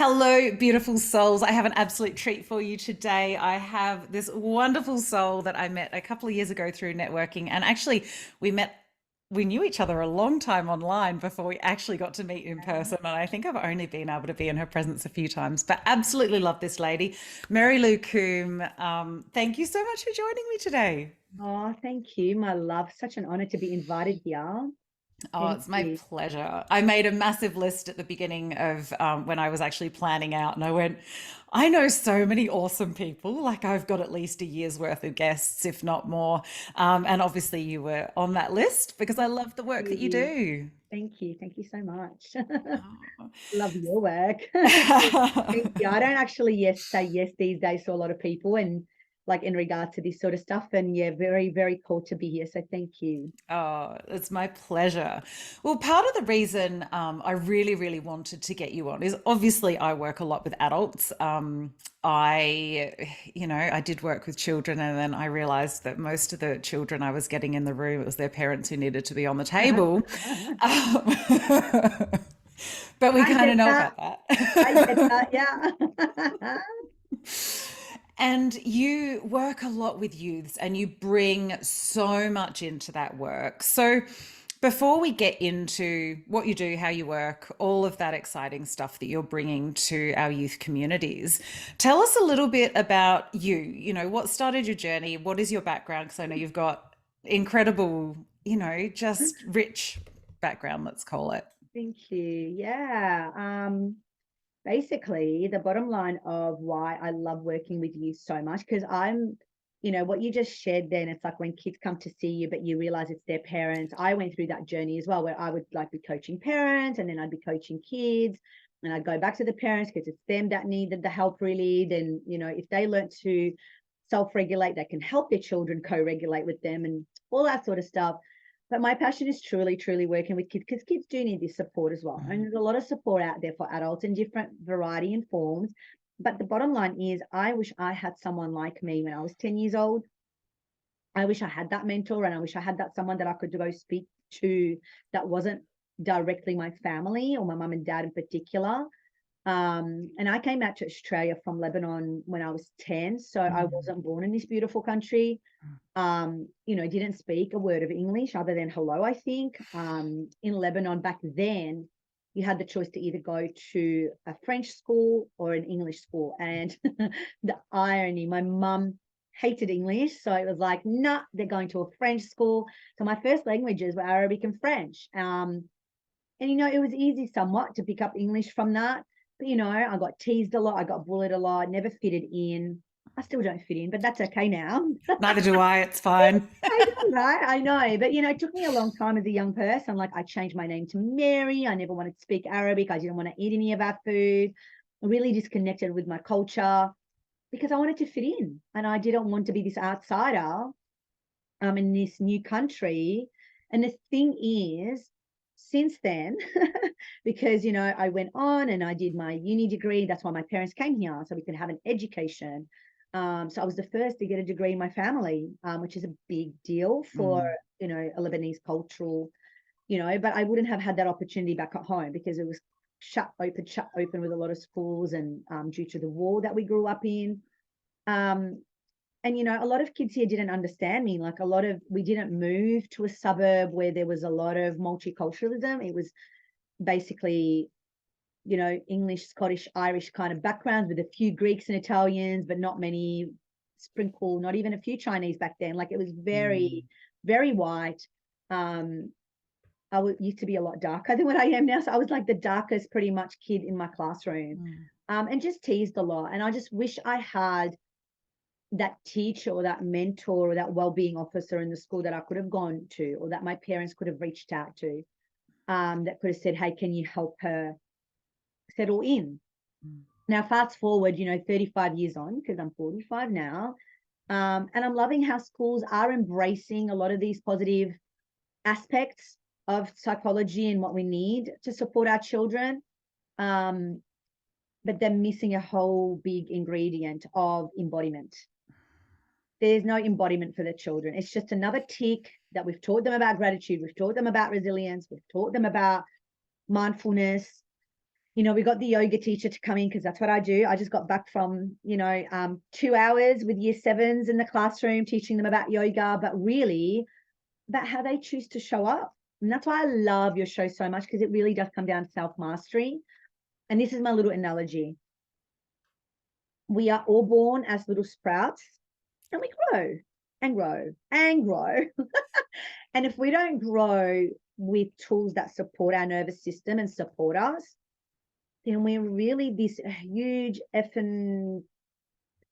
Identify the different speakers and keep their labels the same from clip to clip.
Speaker 1: Hello, beautiful souls. I have an absolute treat for you today. I have this wonderful soul that I met a couple of years ago through networking. And actually, we knew each other a long time online before we actually got to meet in person. And I think I've only been able to be in her presence a few times, but absolutely love this lady, Marilou Coombe. Thank you so much for joining me today.
Speaker 2: Oh, thank you, my love. Such an honor to be invited here.
Speaker 1: Oh,
Speaker 2: Thank
Speaker 1: it's my
Speaker 2: you.
Speaker 1: pleasure. I made a massive list at the beginning of when I was actually planning out, and I went, I know so many awesome people. Like, I've got at least a year's worth of guests, if not more. And obviously, you were on that list because I love the work that you
Speaker 2: You.
Speaker 1: do.
Speaker 2: Thank you. Thank you so much.
Speaker 1: Oh.
Speaker 2: Love your work. Thank you. I don't actually say yes these days to a lot of people and like in regards to this sort of stuff. And yeah, very, very cool to be here. So thank you.
Speaker 1: Oh, it's my pleasure. Well, part of the reason I really, really wanted to get you on is obviously I work a lot with adults. I did work with children, and then I realized that most of the children I was getting in the room, it was their parents who needed to be on the table. Um, but we
Speaker 2: I
Speaker 1: kind of
Speaker 2: get
Speaker 1: know
Speaker 2: that.
Speaker 1: about
Speaker 2: I get
Speaker 1: that.
Speaker 2: that. Yeah.
Speaker 1: And you work a lot with youths and you bring so much into that work. So, before we get into what you do, how you work, all of that exciting stuff that you're bringing to our youth communities, tell us a little bit about you. What started your journey? What is your background? Because I know you've got incredible, just rich background, let's call it.
Speaker 2: Thank you. Yeah. Basically the bottom line of why I love working with you so much because what you just shared then, it's like when kids come to see you, but you realize it's their parents. I went through that journey as well, where I would like be coaching parents and then I'd be coaching kids and I'd go back to the parents because it's them that needed the help really. Then, if they learn to self-regulate, they can help their children co-regulate with them and all that sort of stuff. But my passion is truly, truly working with kids because kids do need this support as well. And
Speaker 1: Mm.
Speaker 2: there's a lot of support out there for adults in different variety and forms. But the bottom line is, I wish I had someone like me when I was 10 years old. I wish I had that mentor and I wish I had that someone that I could go speak to that wasn't directly my family or my mum and dad in particular. And I came out to Australia from Lebanon when I was 10. So I
Speaker 1: Mm.
Speaker 2: wasn't born in this beautiful country. Didn't speak a word of English other than hello, I think. In Lebanon back then, you had the choice to either go to a French school or an English school. And the irony, my mum hated English. So it was like, nah, they're going to a French school. So my first languages were Arabic and French. And it was easy somewhat to pick up English from that. But I got teased a lot, I got bullied a lot, never fitted in. I still don't fit in, but that's okay now.
Speaker 1: Neither do I. It's fine.
Speaker 2: I know, right? I know. But it took me a long time as a young person. Like I changed my name to Mary. I never wanted to speak Arabic. I didn't want to eat any of our food. I really disconnected with my culture because I wanted to fit in. And I didn't want to be this outsider in this new country. And the thing is, since then, because I went on and I did my uni degree. That's why my parents came here, so we could have an education. So I was the first to get a degree in my family, which is a big deal for
Speaker 1: Mm.
Speaker 2: a Lebanese cultural, but I wouldn't have had that opportunity back at home because it was shut open with a lot of schools and due to the war that we grew up in. Um, and a lot of kids here didn't understand me. Like we didn't move to a suburb where there was a lot of multiculturalism. It was basically English, Scottish, Irish kind of backgrounds with a few Greeks and Italians, but not many sprinkle, not even a few Chinese back then. Like it was very,
Speaker 1: Mm.
Speaker 2: very white. Used to be a lot darker than what I am now. So I was like the darkest pretty much kid in my classroom,
Speaker 1: Mm.
Speaker 2: and just teased a lot. And I just wish I had that teacher or that mentor or that well-being officer in the school that I could have gone to or that my parents could have reached out to, that could have said, hey, can you help her settle in?
Speaker 1: Mm.
Speaker 2: Now, fast forward, 35 years on, because I'm 45 now, and I'm loving how schools are embracing a lot of these positive aspects of psychology and what we need to support our children. Um, but they're missing a whole big ingredient of embodiment. There's no embodiment for the children. It's just another tick that we've taught them about gratitude. We've taught them about resilience. We've taught them about mindfulness. We got the yoga teacher to come in because that's what I do. I just got back from, 2 hours with year sevens in the classroom, teaching them about yoga, but really about how they choose to show up. And that's why I love your show so much, because it really does come down to self-mastery. And this is my little analogy. We are all born as little sprouts, and we grow and grow and grow. And if we don't grow with tools that support our nervous system and support us, then we're really this huge effing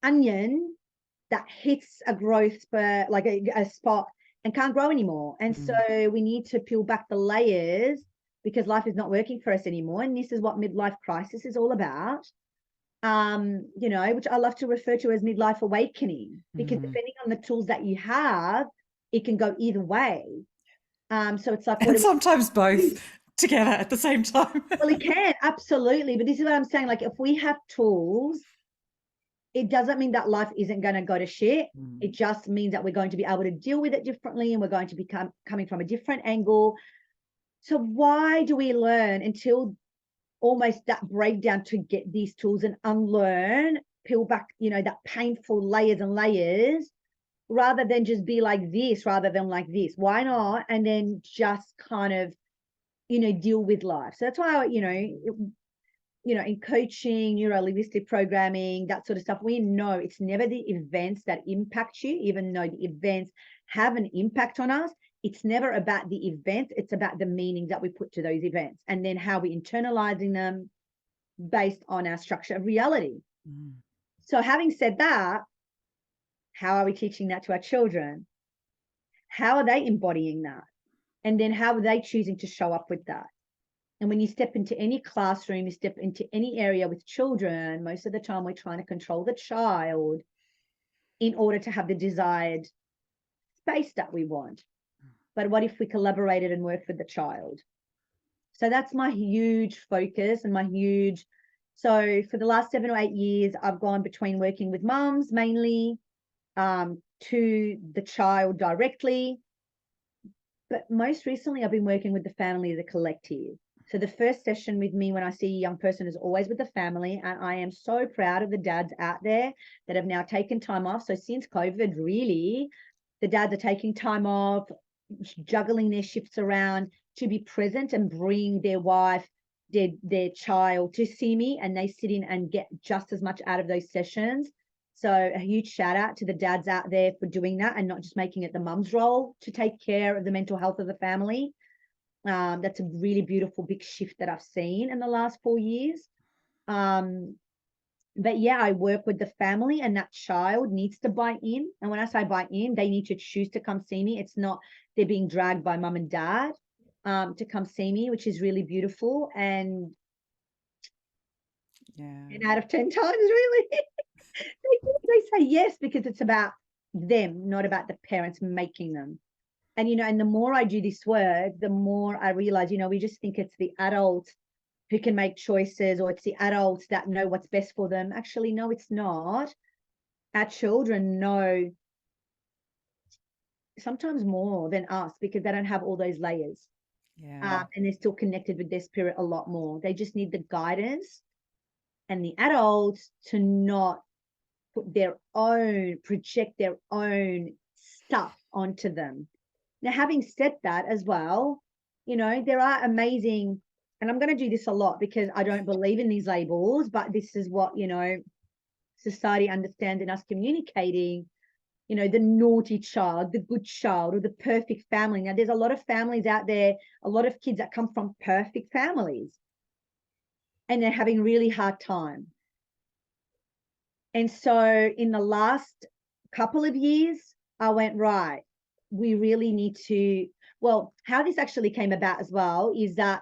Speaker 2: onion that hits a growth spurt, like a spot, and can't grow anymore. And so we need to peel back the layers, because life is not working for us anymore. And this is what midlife crisis is all about. Which I love to refer to as midlife awakening, because depending on the tools that you have, it can go either way. So it's like,
Speaker 1: and sometimes both together at the same time.
Speaker 2: Well, it can, absolutely. But this is what I'm saying. Like, if we have tools, it doesn't mean that life isn't going to go to shit. It just means that we're going to be able to deal with it differently, and we're going to be coming from a different angle. So why do we learn until almost that breakdown to get these tools and unlearn, peel back, that painful layers and layers, rather than just be like this, rather than like this? Why not? And then just kind of, deal with life. So that's why, in coaching, neuro-linguistic programming, that sort of stuff, we know it's never the events that impact you, even though the events have an impact on us. It's never about the event. It's about the meaning that we put to those events, and then how we're internalizing them based on our structure of reality. So having said that, how are we teaching that to our children? How are they embodying that? And then how are they choosing to show up with that? And when you step into any classroom, you step into any area with children, most of the time we're trying to control the child in order to have the desired space that we want. But what if we collaborated and worked with the child? So that's my huge focus and so for the last 7 or 8 years, I've gone between working with mums mainly, to the child directly. But most recently, I've been working with the family as a collective. So the first session with me when I see a young person is always with the family. And I am so proud of the dads out there that have now taken time off. So since COVID, really, the dads are taking time off, juggling their shifts around to be present and bring their wife, their child to see me, and they sit in and get just as much out of those sessions. So a huge shout out to the dads out there for doing that and not just making it the mum's role to take care of the mental health of the family. That's a really beautiful big shift that I've seen in the last 4 years. But yeah, I work with the family, and that child needs to buy in. And when I say buy in, they need to choose to come see me. It's not they're being dragged by mum and dad to come see me, which is really beautiful. And 10 out of 10 times, really, they say yes, because it's about them, not about the parents making them. And, and the more I do this work, the more I realize, we just think it's the adults who can make choices, or it's the adults that know what's best for them. Actually, no, it's not. Our children know sometimes more than us, because they don't have all those layers. And they're still connected with their spirit a lot more. They just need the guidance and the adults to not project their own stuff onto them. Now, having said that as well, there are amazing, and I'm going to do this a lot because I don't believe in these labels, but this is what, society understands in us communicating, the naughty child, the good child, or the perfect family. Now, there's a lot of families out there, a lot of kids that come from perfect families, and they're having really hard time. And so in the last couple of years, I went, right, we really need to, how this actually came about as well is that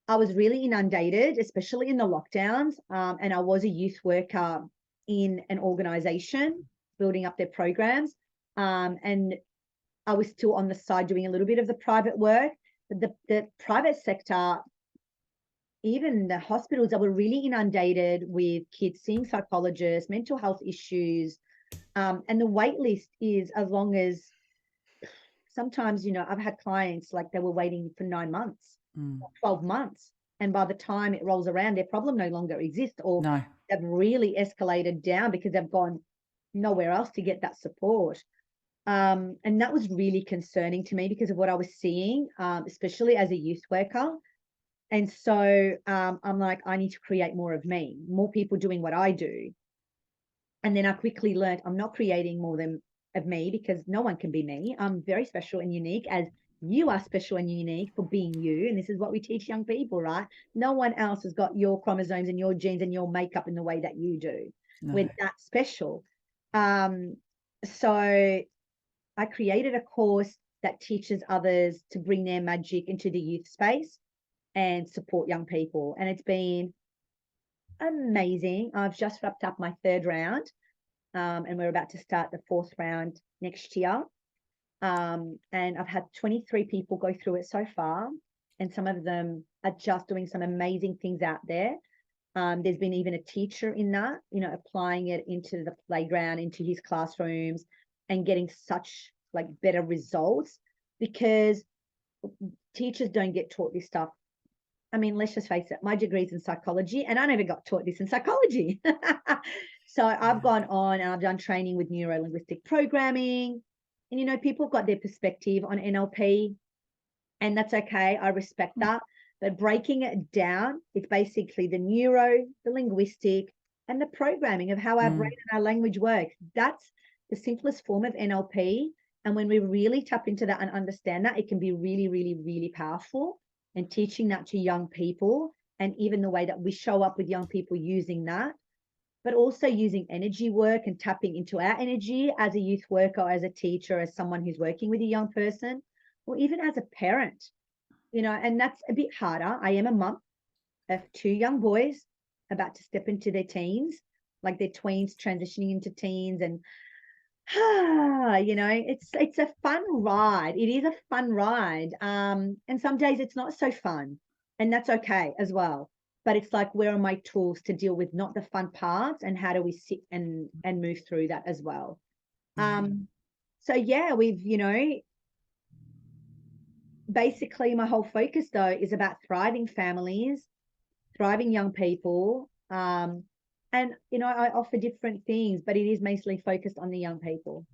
Speaker 2: I was really inundated, especially in the lockdowns. And I was a youth worker in an organization building up their programs. And I was still on the side doing a little bit of the private work. But the private sector, even the hospitals, that were really inundated with kids seeing psychologists, mental health issues. And the wait list is as long as, sometimes, I've had clients like they were waiting for 9 months, 12 months. And by the time it rolls around, their problem no longer exists, or
Speaker 1: No.
Speaker 2: they've really escalated down because they've gone nowhere else to get that support. And that was really concerning to me because of what I was seeing, especially as a youth worker. And so I'm like, I need to create more of me, more people doing what I do. And then I quickly learned I'm not creating more than of me, because no one can be me. I'm very special and unique, as you are special and unique for being you. And this is what we teach young people, right? No one else has got your chromosomes and your genes and your makeup in the way that you do.
Speaker 1: No.
Speaker 2: We're that special. So I created a course that teaches others to bring their magic into the youth space and support young people. And it's been amazing. I've just wrapped up my 3rd round, and we're about to start the 4th round next year. And I've had 23 people go through it so far, and some of them are just doing some amazing things out there. There's been even a teacher in that, applying it into the playground, into his classrooms, and getting such like better results, because teachers don't get taught this stuff. I mean, let's just face it, my degree's in psychology and I never got taught this in psychology. So I've gone on and I've done training with neuro-linguistic programming. And, people have got their perspective on NLP, and that's okay. I respect that. But breaking it down, it's basically the neuro, the linguistic, and the programming of how our brain and our language works. That's the simplest form of NLP. And when we really tap into that and understand that, it can be really, really, really powerful. And teaching that to young people, and even the way that we show up with young people using that, but also using energy work and tapping into our energy as a youth worker, as a teacher, as someone who's working with a young person, or even as a parent, and that's a bit harder. I am a mum of 2 young boys about to step into their teens, like they're tweens transitioning into teens. And it's a fun ride. It is a fun ride. And some days it's not so fun, and that's okay as well. But it's like, where are my tools to deal with not the fun parts, and how do we sit and move through that as well? So yeah, we've, basically my whole focus though is about thriving families, thriving young people. And I offer different things, but it is mostly focused on the young people.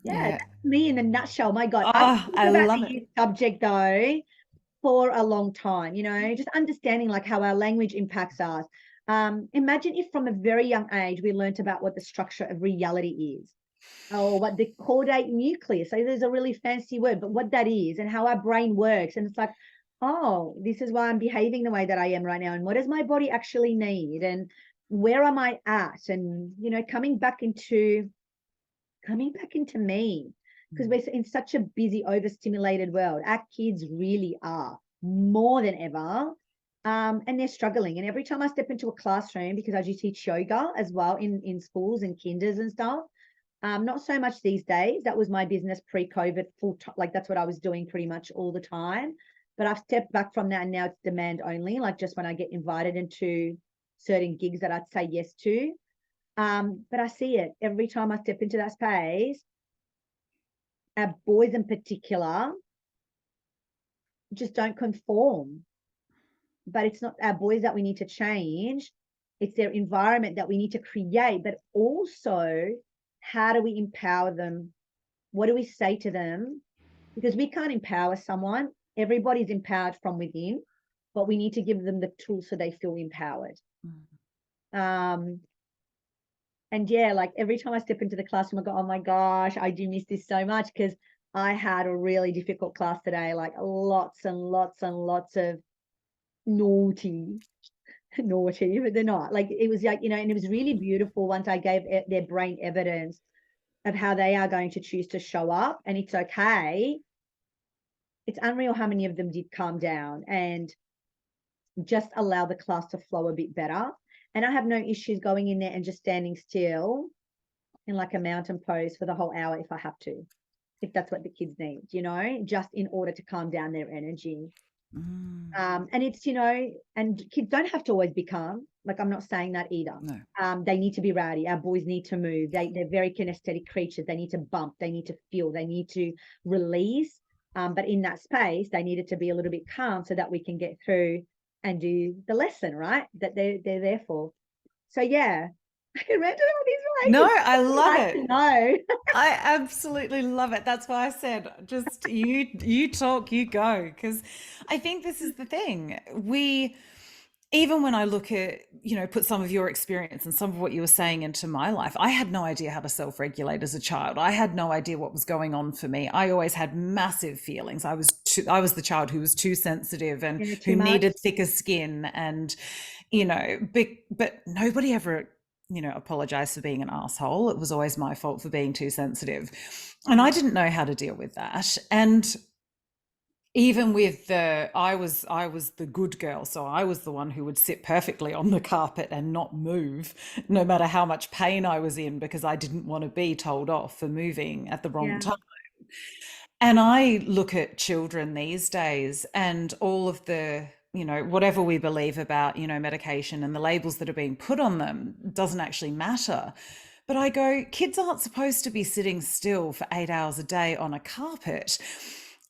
Speaker 2: Yeah,
Speaker 1: Yeah.
Speaker 2: that's me in a nutshell. My God, I
Speaker 1: Oh,
Speaker 2: think
Speaker 1: I
Speaker 2: about the
Speaker 1: love it.
Speaker 2: youth subject though for a long time, just understanding like how our language impacts us. Imagine if from a very young age we learnt about what the structure of reality is, or what the caudate nucleus. So there's a really fancy word, but what that is and how our brain works. And it's like, oh, this is why I'm behaving the way that I am right now. And what does my body actually need? And where am I at? And, coming back into me, because we're in such a busy, overstimulated world. Our kids really are more than ever. And they're struggling. And every time I step into a classroom, because I do teach yoga as well in schools and kinders and stuff, not so much these days. That was my business pre-COVID, full time. Like that's what I was doing pretty much all the time. But I've stepped back from that, and now it's demand only. Like just when I get invited into certain gigs that I'd say yes to. But I see it every time I step into that space. Our boys in particular just don't conform. But it's not our boys that we need to change. It's their environment that we need to create, but also how do we empower them? What do we say to them? Because we can't empower someone. Everybody's empowered from within, but we need to give them the tools so they feel empowered. And yeah, like every time I step into the classroom, I go, oh my gosh, I do miss this so much, because I had a really difficult class today, like lots and lots and lots of naughty, but they're not. Like it was like, and it was really beautiful once I gave their brain evidence of how they are going to choose to show up, and it's okay. It's unreal how many of them did calm down and just allow the class to flow a bit better. And I have no issues going in there and just standing still in like a mountain pose for the whole hour if I have to, if that's what the kids need, just in order to calm down their energy. And it's, and kids don't have to always be calm. Like I'm not saying that either.
Speaker 1: No.
Speaker 2: They need to be rowdy. Our boys need to move. They're very kinesthetic creatures. They need to bump. They need to feel. They need to release. But in that space, they needed to be a little bit calm so that we can get through and do the lesson, right? That they're there for. So yeah, I can rant about this, right?
Speaker 1: No,
Speaker 2: It's
Speaker 1: I love
Speaker 2: hard to
Speaker 1: it.
Speaker 2: know.
Speaker 1: I absolutely love it. That's why I said just you talk, you go, because I think this is the thing. We even when I look at, put some of your experience and some of what you were saying into my life, I had no idea how to self-regulate as a child. I had no idea what was going on for me. I always had massive feelings. I was the child who was too sensitive and
Speaker 2: You know,
Speaker 1: who
Speaker 2: too much.
Speaker 1: needed thicker skin and, but nobody ever, apologized for being an asshole. It was always my fault for being too sensitive. And I didn't know how to deal with that. And even with I was the good girl, so I was the one who would sit perfectly on the carpet and not move no matter how much pain I was in, because I didn't want to be told off for moving at the wrong
Speaker 2: Yeah.
Speaker 1: time. And I look at children these days and all of the, whatever we believe about, medication and the labels that are being put on them doesn't actually matter. But I go, kids aren't supposed to be sitting still for 8 hours a day on a carpet.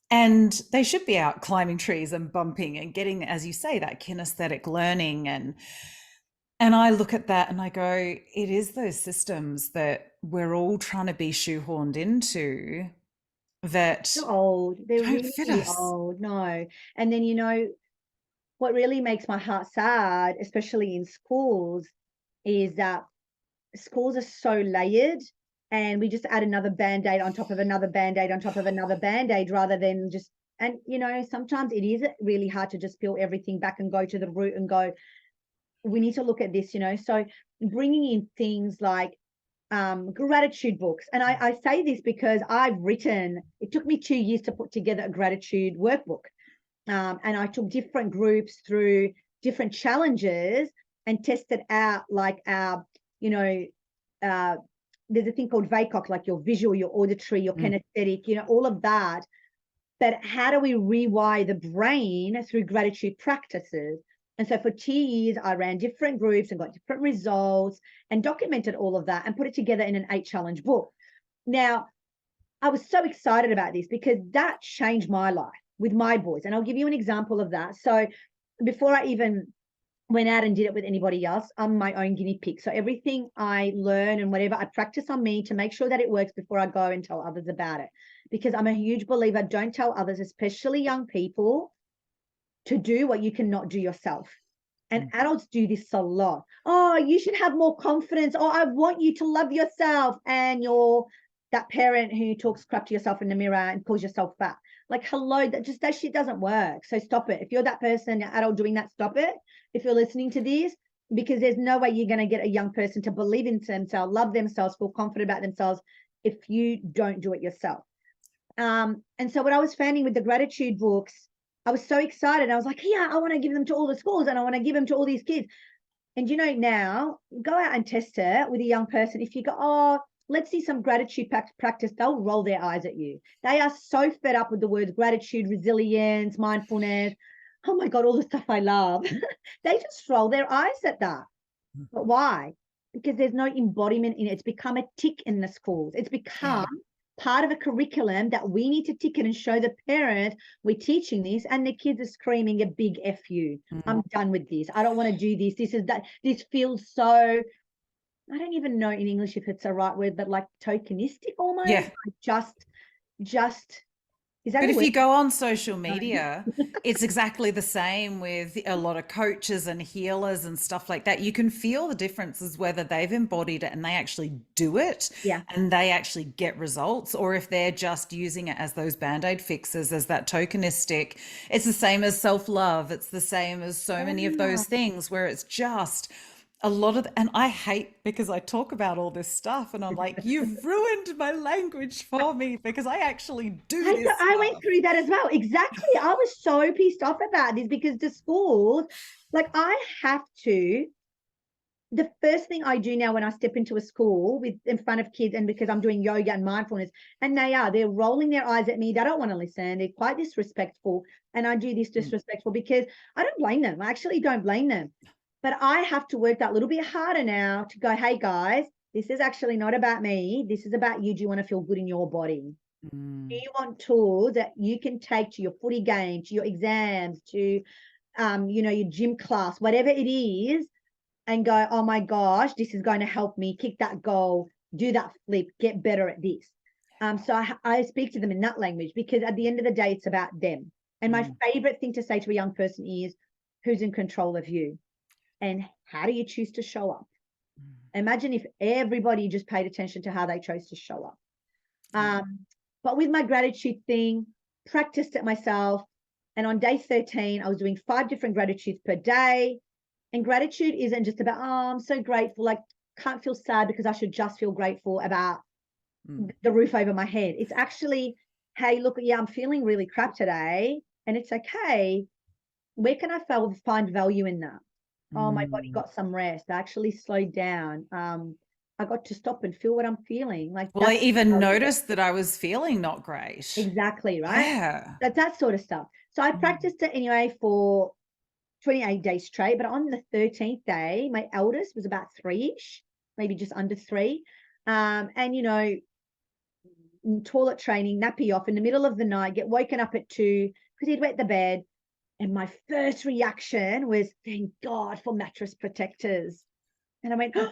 Speaker 1: And they should be out climbing trees and bumping and getting, as you say, that kinesthetic learning. And I look at that and I go, it is those systems that we're all trying to be shoehorned into that
Speaker 2: They're old. They're
Speaker 1: don't
Speaker 2: really,
Speaker 1: fit
Speaker 2: really
Speaker 1: us.
Speaker 2: old. No. And then, what really makes my heart sad, especially in schools, is that schools are so layered, and we just add another band-aid on top of another band-aid on top of another band-aid rather than just, and sometimes it is really hard to just peel everything back and go to the root and go, we need to look at this, so bringing in things like gratitude books. And I say this because it took me 2 years to put together a gratitude workbook. And I took different groups through different challenges and tested out like our, uh, there's a thing called VACOC, like your visual, your auditory, your
Speaker 1: Mm.
Speaker 2: kinesthetic, all of that. But how do we rewire the brain through gratitude practices? And so for 2 years, I ran different groups and got different results and documented all of that and put it together in an 8-challenge book. Now, I was so excited about this because that changed my life with my boys. And I'll give you an example of that. So before I even went out and did it with anybody else, I'm my own guinea pig. So everything I learn and whatever I practice on me to make sure that it works before I go and tell others about it. Because I'm a huge believer, don't tell others, especially young people, to do what you cannot do yourself. And
Speaker 1: Mm.
Speaker 2: adults do this a lot. Oh, you should have more confidence. Oh, I want you to love yourself. And you're that parent who talks crap to yourself in the mirror and calls yourself fat. Like, hello, that shit doesn't work. So stop it. If you're that person, adult doing that, stop it. If you're listening to this, because there's no way you're going to get a young person to believe in themselves, love themselves, feel confident about themselves if you don't do it yourself. And so what I was finding with the gratitude books, I was so excited. I was like, yeah, I want to give them to all the schools and I want to give them to all these kids. And now go out and test it with a young person. If you go, oh, let's see some gratitude practice, they'll roll their eyes at you. They are so fed up with the words gratitude, resilience, mindfulness. Oh my God, all the stuff I love. They just roll their eyes at that. But why? Because there's no embodiment in it. It's become a tick in the schools. It's
Speaker 1: Yeah.
Speaker 2: become part of a curriculum that we need to tick it and show the parent we're teaching this, and the kids are screaming a big F you.
Speaker 1: Mm.
Speaker 2: I'm done with this. I don't want to do this. This is that. This feels so, I don't even know in English if it's a right word, but like tokenistic almost.
Speaker 1: Yeah.
Speaker 2: Like just, is that
Speaker 1: But
Speaker 2: a
Speaker 1: if
Speaker 2: word?
Speaker 1: you go on social
Speaker 2: No.
Speaker 1: media, it's exactly the same with a lot of coaches and healers and stuff like that. You can feel the differences whether they've embodied it and they actually do it
Speaker 2: Yeah.
Speaker 1: and they actually get results, or if they're just using it as those band-aid fixes, as that tokenistic. It's the same as self-love. It's the same as so many of
Speaker 2: Yeah.
Speaker 1: those things where it's just a lot of, and I hate because I talk about all this stuff and I'm like, you've ruined my language for me because I actually do this
Speaker 2: I went
Speaker 1: stuff.
Speaker 2: through that as well. Exactly. I was so pissed off about this because the schools, like, I have to. The first thing I do now when I step into a school with in front of kids, and because I'm doing yoga and mindfulness, and they're rolling their eyes at me. They don't want to listen. They're quite disrespectful. And I do this
Speaker 1: Mm.
Speaker 2: disrespectful because I don't blame them. I actually don't blame them. But I have to work that little bit harder now to go, hey guys, this is actually not about me. This is about you. Do you want to feel good in your body? Do
Speaker 1: Mm.
Speaker 2: you want tools that you can take to your footy game, to your exams, to your gym class, whatever it is, and go, oh my gosh, this is going to help me kick that goal, do that flip, get better at this. So I speak to them in that language, because at the end of the day, it's about them. And my favorite thing to say to a young person is, who's in control of you? And how do you choose to show up? Imagine if everybody just paid attention to how they chose to show up. But with my gratitude thing, practiced it myself. And on day 13, I was doing 5 different gratitudes per day. And gratitude isn't just about, oh, I'm so grateful. Like, can't feel sad because I should just feel grateful about the roof over my head. It's actually, hey, look, yeah, I'm feeling really crap today, and it's okay. Where can I find value in that? Oh, my body got some rest. I actually slowed down. I got to stop and feel what I'm feeling. Like,
Speaker 1: Well, I
Speaker 2: that's
Speaker 1: even noticed that I was feeling not great.
Speaker 2: exactly right.
Speaker 1: Yeah.
Speaker 2: That sort of stuff. So I practiced it anyway for 28 days straight. But on the 13th day, my eldest was about 3-ish, maybe just under 3. And, toilet training, nappy off in the middle of the night, get woken up at 2 because he'd wet the bed. And my first reaction was, thank God for mattress protectors. And I went, oh,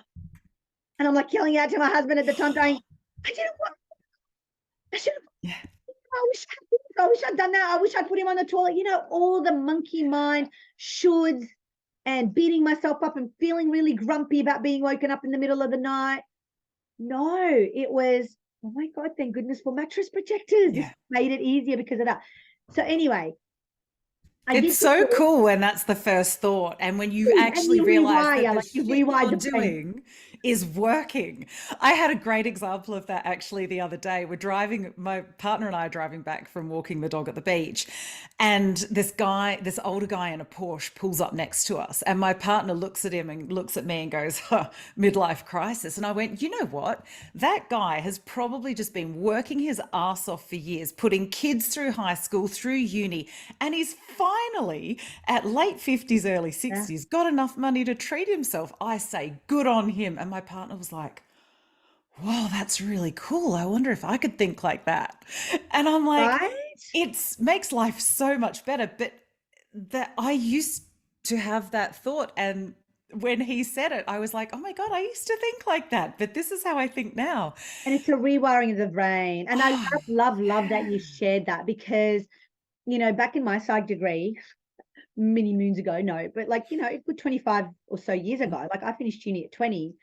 Speaker 2: and I'm like yelling out to my husband at the time, going, I didn't want, I should have,
Speaker 1: Yeah.
Speaker 2: I wish I'd done that. I wish I'd put him on the toilet. All the monkey mind shoulds and beating myself up and feeling really grumpy about being woken up in the middle of the night. No, it was, oh my God, thank goodness for mattress protectors.
Speaker 1: Yeah.
Speaker 2: This made it easier because of that. So anyway,
Speaker 1: It's so cool when that's the first thought, and when you actually
Speaker 2: you
Speaker 1: realize that
Speaker 2: rewire,
Speaker 1: the
Speaker 2: like you
Speaker 1: shit
Speaker 2: rewire
Speaker 1: you're
Speaker 2: the brain.
Speaker 1: doing is working. I had a great example of that actually the other day. My partner and I are driving back from walking the dog at the beach, and this older guy in a Porsche pulls up next to us, and my partner looks at him and looks at me and goes, huh, midlife crisis. And I went, you know what? That guy has probably just been working his ass off for years, putting kids through high school, through uni, and he's finally at late 50s, early 60s, got enough money to treat himself. I say, good on him. And my partner was like, whoa, that's really cool. I wonder if I could think like that. And I'm like,
Speaker 2: Right?
Speaker 1: it makes life so much better. But that I used to have that thought. And when he said it, I was like, oh my God, I used to think like that. But this is how I think now.
Speaker 2: And it's a rewiring of the brain. And I love that you shared that, because, back in my psych degree, many moons ago, no, but like, a good 25 or so years ago, like I finished uni at 20.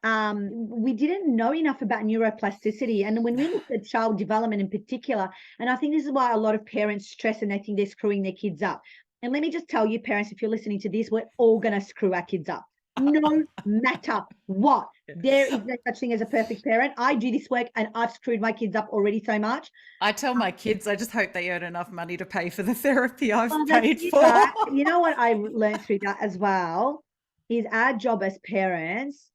Speaker 2: We didn't know enough about neuroplasticity. And when we looked at child development in particular, and I think this is why a lot of parents stress and they think they're screwing their kids up. And let me just tell you, parents, if you're listening to this, we're all going to screw our kids up, no matter what. There is no such thing as a perfect parent. I do this work and I've screwed my kids up already so much.
Speaker 1: I tell my kids, I just hope they earn enough money to pay for the therapy I've
Speaker 2: That's
Speaker 1: paid
Speaker 2: it,
Speaker 1: for.
Speaker 2: right? You know what I learned through that as well is our job as parents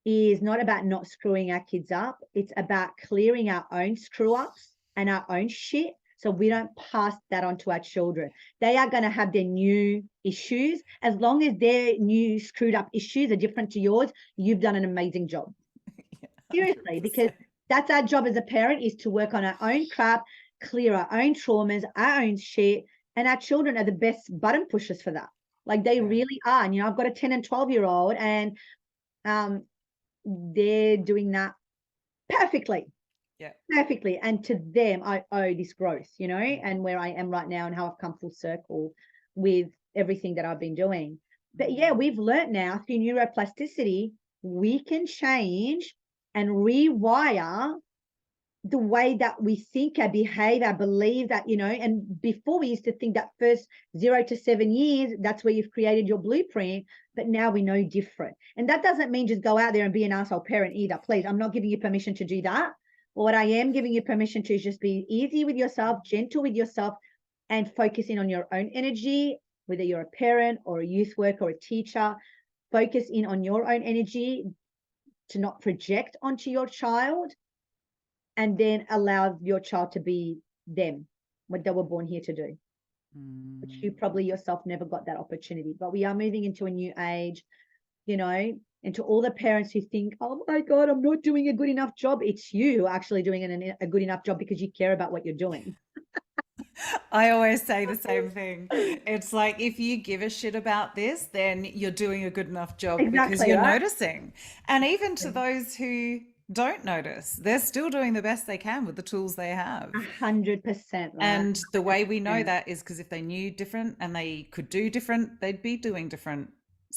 Speaker 2: is not about not screwing our kids up. It's about clearing our own screw ups and our own shit, so we don't pass that on to our children. They are going to have their new issues. As long as their new screwed up issues are different to yours, you've done an amazing job. Seriously, because that's our job as a parent, is to work on our own crap, clear our own traumas, our own shit. And our children are the best button pushers for that. Like they really are. And, I've got a 10 and 12-year-old and they're doing that perfectly.
Speaker 1: Yeah.
Speaker 2: Perfectly. And to them, I owe this growth, and where I am right now and how I've come full circle with everything that I've been doing. But yeah, we've learned now through neuroplasticity, we can change and rewire the way that we think, our behave, our believe that, and before we used to think that first 0 to 7 years, that's where you've created your blueprint, but now we know different. And that doesn't mean just go out there and be an asshole parent either. Please, I'm not giving you permission to do that. But what I am giving you permission to is just be easy with yourself, gentle with yourself, and focusing on your own energy, whether you're a parent or a youth worker or a teacher. Focus in on your own energy to not project onto your child, and then allow your child to be them, what they were born here to do, which you probably yourself never got that opportunity. But we are moving into a new age, and to all the parents who think, oh my God, I'm not doing a good enough job. It's you who are actually doing a good enough job because you care about what you're doing.
Speaker 1: I always say the same thing. It's like if you give a shit about this, then you're doing a good enough job because
Speaker 2: Exactly,
Speaker 1: you're
Speaker 2: right?
Speaker 1: noticing. And even to those who don't notice, they're still doing the best they can with the tools they have.
Speaker 2: 100%, right?
Speaker 1: And the way we know
Speaker 2: 100%.
Speaker 1: that is because if they knew different and they could do different, they'd be doing different.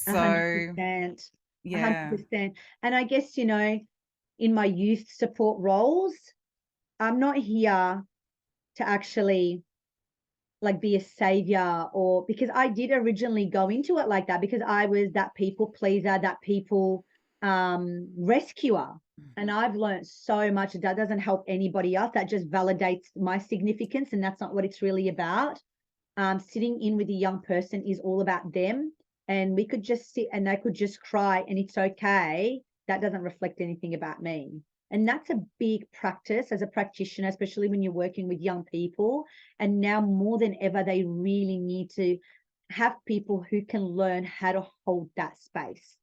Speaker 2: A hundred
Speaker 1: So,
Speaker 2: percent, a hundred
Speaker 1: yeah.
Speaker 2: percent. And I guess, in my youth support roles, I'm not here to actually like be a savior, or because I did originally go into it like that because I was that people pleaser, that people rescuer. And I've learned so much that doesn't help anybody else. That just validates my significance, and that's not what it's really about. Sitting in with a young person is all about them, and we could just sit and they could just cry and it's okay. That doesn't reflect anything about me. And that's a big practice as a practitioner, especially when you're working with young people. And now more than ever, they really need to have people who can learn how to hold that space.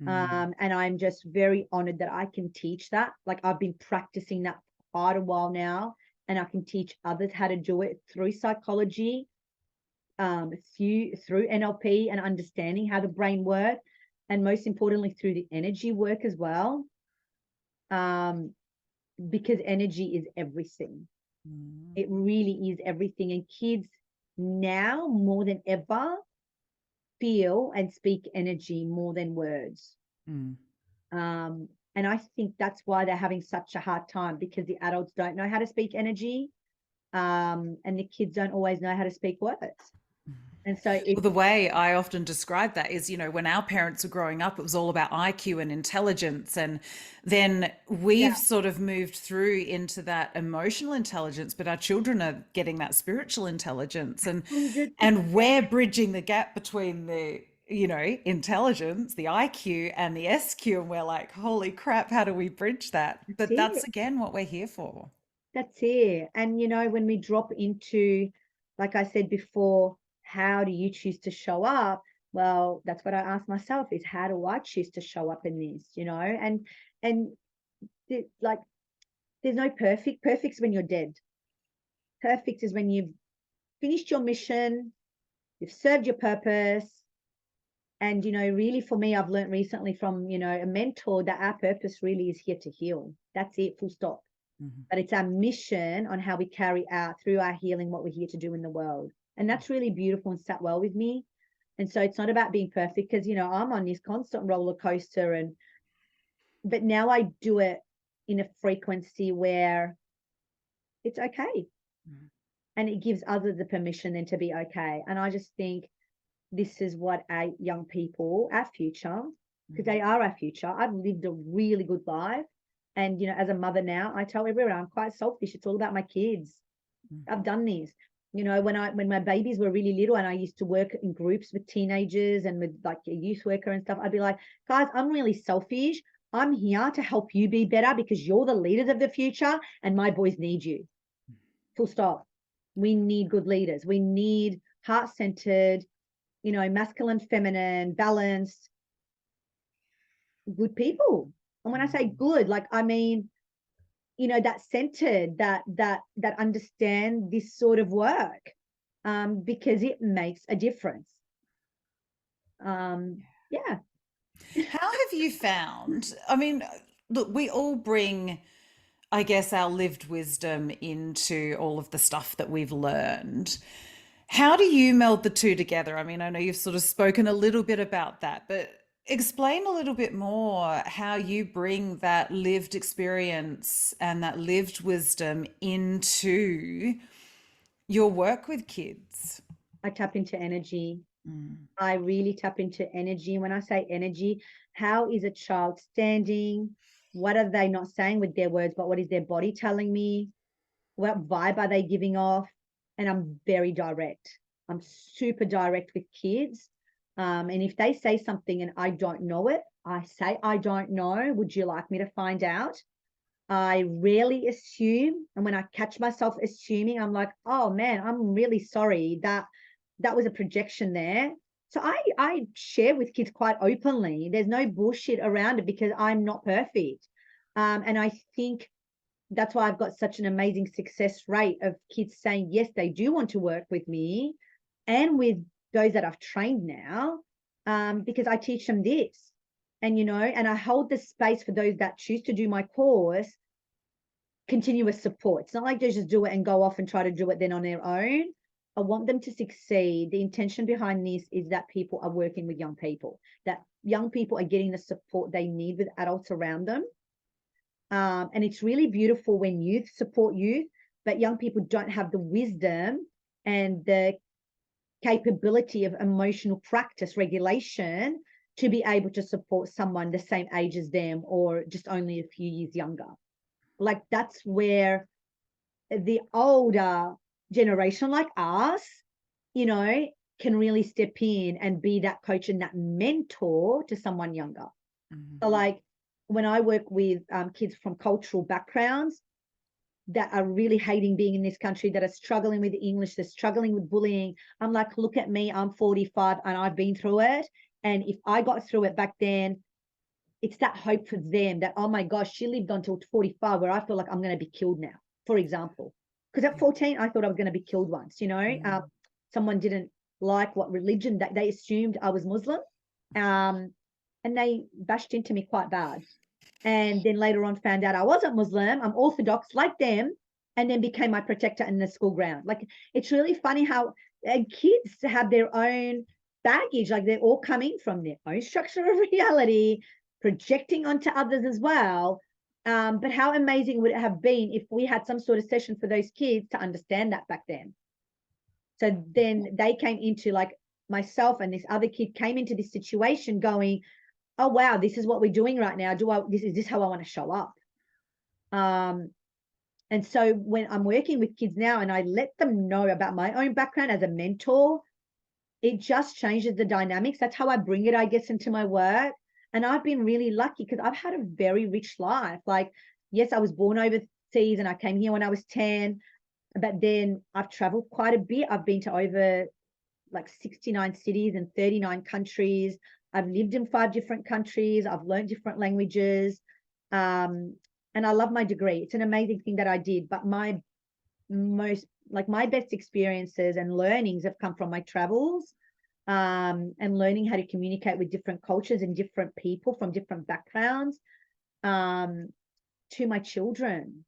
Speaker 1: Mm,
Speaker 2: And I'm just very honored that I can teach that. Like I've been practicing that for quite a while now, and I can teach others how to do it through psychology, through NLP and understanding how the brain works, and most importantly through the energy work as well. Um, because energy is everything.
Speaker 1: mm,
Speaker 2: It really is everything. And kids now more than ever feel and speak energy more than words.
Speaker 1: mm.
Speaker 2: Um, and I think that's why they're having such a hard time, because the adults don't know how to speak energy, and the kids don't always know how to speak words. And so
Speaker 1: Well,
Speaker 2: it's,
Speaker 1: the way I often describe that is, when our parents were growing up, it was all about IQ and intelligence. And then
Speaker 2: yeah,
Speaker 1: we've sort of moved through into that emotional intelligence, but our children are getting that spiritual intelligence. And
Speaker 2: 100%.
Speaker 1: we're bridging the gap between the, intelligence, the IQ and the SQ. And we're like, holy crap, how do we bridge that?
Speaker 2: That's
Speaker 1: But that's
Speaker 2: it.
Speaker 1: again what we're here for.
Speaker 2: That's it. And when we drop into, like I said before, how do you choose to show up? Well, that's what I ask myself, is how do I choose to show up in this, and like there's no perfect. Perfect's when you're dead. Perfect is when you've finished your mission, you've served your purpose. And really for me, I've learned recently from, a mentor that our purpose really is here to heal. That's it, full stop.
Speaker 1: Mhm.
Speaker 2: But it's our mission on how we carry out through our healing what we're here to do in the world. And that's really beautiful and sat well with me. And so it's not about being perfect, because, I'm on this constant roller coaster, but now I do it in a frequency where it's okay.
Speaker 1: Mhm.
Speaker 2: And it gives others the permission then to be okay. And I just think this is what our young people, our future, because they are our future. I've lived a really good life. And, as a mother now, I tell everyone I'm quite selfish. It's all about my kids.
Speaker 1: Mhm.
Speaker 2: I've done this. When my babies were really little and I used to work in groups with teenagers and with like a youth worker and stuff, I'd be like, guys, I'm really selfish. I'm here to help you be better because you're the leaders of the future and my boys need you. Full stop. We need good leaders. We need heart-centered, masculine, feminine, balanced, good people. And when I say good, like I mean, that centered, that understand this sort of work, because it makes a difference. Yeah.
Speaker 1: How have you found? I mean, look, we all bring, I guess, our lived wisdom into all of the stuff that we've learned. How do you meld the two together? I mean, I know you've sort of spoken a little bit about that, but explain a little bit more how you bring that lived experience and that lived wisdom into your work with kids.
Speaker 2: I tap into energy.
Speaker 1: Mm,
Speaker 2: I really tap into energy. When I say energy, how is a child standing? What are they not saying with their words, but what is their body telling me? What vibe are they giving off? And I'm very direct. I'm super direct with kids. And if they say something and I don't know it, I say, I don't know. Would you like me to find out? I rarely assume. And when I catch myself assuming, I'm like, oh man, I'm really sorry that was a projection there. So I share with kids quite openly. There's no bullshit around it because I'm not perfect. And I think that's why I've got such an amazing success rate of kids saying, yes, they do want to work with me and with those that I've trained now, because I teach them this. And, and I hold the space for those that choose to do my course, continuous support. It's not like they just do it and go off and try to do it then on their own. I want them to succeed. The intention behind this is that people are working with young people, that young people are getting the support they need with adults around them. And it's really beautiful when youth support youth, but young people don't have the wisdom and the capability of emotional practice regulation to be able to support someone the same age as them or just only a few years younger. Like that's where the older generation like us, can really step in and be that coach and that mentor to someone younger. So like when I work with kids from cultural backgrounds that are really hating being in this country, that are struggling with English, they're struggling with bullying, I'm like, look at me, I'm 45 and I've been through it. And if I got through it back then, it's that hope for them that, oh my gosh, she lived until 45 where I feel like I'm going to be killed now, for example. Because at 14, I thought I was going to be killed once, someone didn't like what religion that they assumed I was Muslim. And they bashed into me quite bad. And then later on found out I wasn't Muslim, I'm Orthodox like them, and then became my protector in the school ground. Like, it's really funny how kids have their own baggage, like they're all coming from their own structure of reality, projecting onto others as well. But how amazing would it have been if we had some sort of session for those kids to understand that back then? So then they came into, like, myself and this other kid came into this situation going, oh wow, this is what we're doing right now. Is this how I want to show up? And so when I'm working with kids now and I let them know about my own background as a mentor, it just changes the dynamics. That's how I bring it, I guess, into my work. And I've been really lucky because I've had a very rich life. Like, yes, I was born overseas and I came here when I was 10, but then I've traveled quite a bit. I've been to over like 69 cities and 39 countries. I've lived in 5 different countries. I've learned different languages. And I love my degree. It's an amazing thing that I did. But my best experiences and learnings have come from my travels, and learning how to communicate with different cultures and different people from different backgrounds, to my children.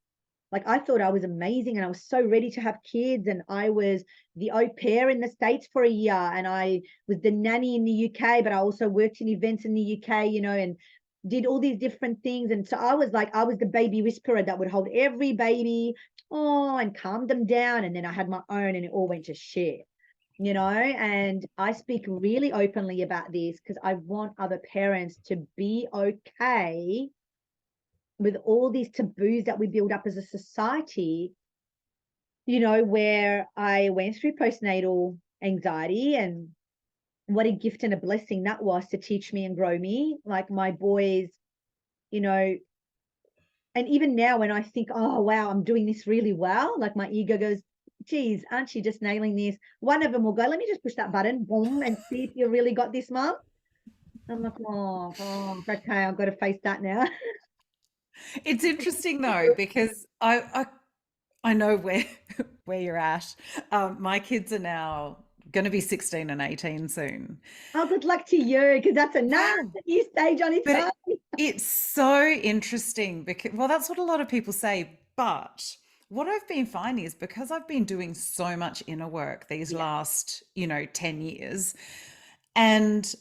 Speaker 2: Like, I thought I was amazing and I was so ready to have kids, and I was the au pair in the States for a year and I was the nanny in the UK, but I also worked in events in the UK, and did all these different things. And so I was the baby whisperer that would hold every baby, and calm them down. And then I had my own and it all went to shit, and I speak really openly about this because I want other parents to be okay with all these taboos that we build up as a society, where I went through postnatal anxiety, and what a gift and a blessing that was to teach me and grow me. Like, my boys, and even now when I think, oh, wow, I'm doing this really well, like my ego goes, geez, aren't you just nailing this? One of them will go, let me just push that button, boom, and see if you really got this, Mum. I'm like, okay, I've got to face that now.
Speaker 1: It's interesting though, because I know where where you're at. My kids are now going to be 16 and 18 soon.
Speaker 2: Oh, good luck to you, because that's another new stage on its own.
Speaker 1: It's so interesting because, well, that's what a lot of people say. But what I've been finding is, because I've been doing so much inner work these last, 10 years, and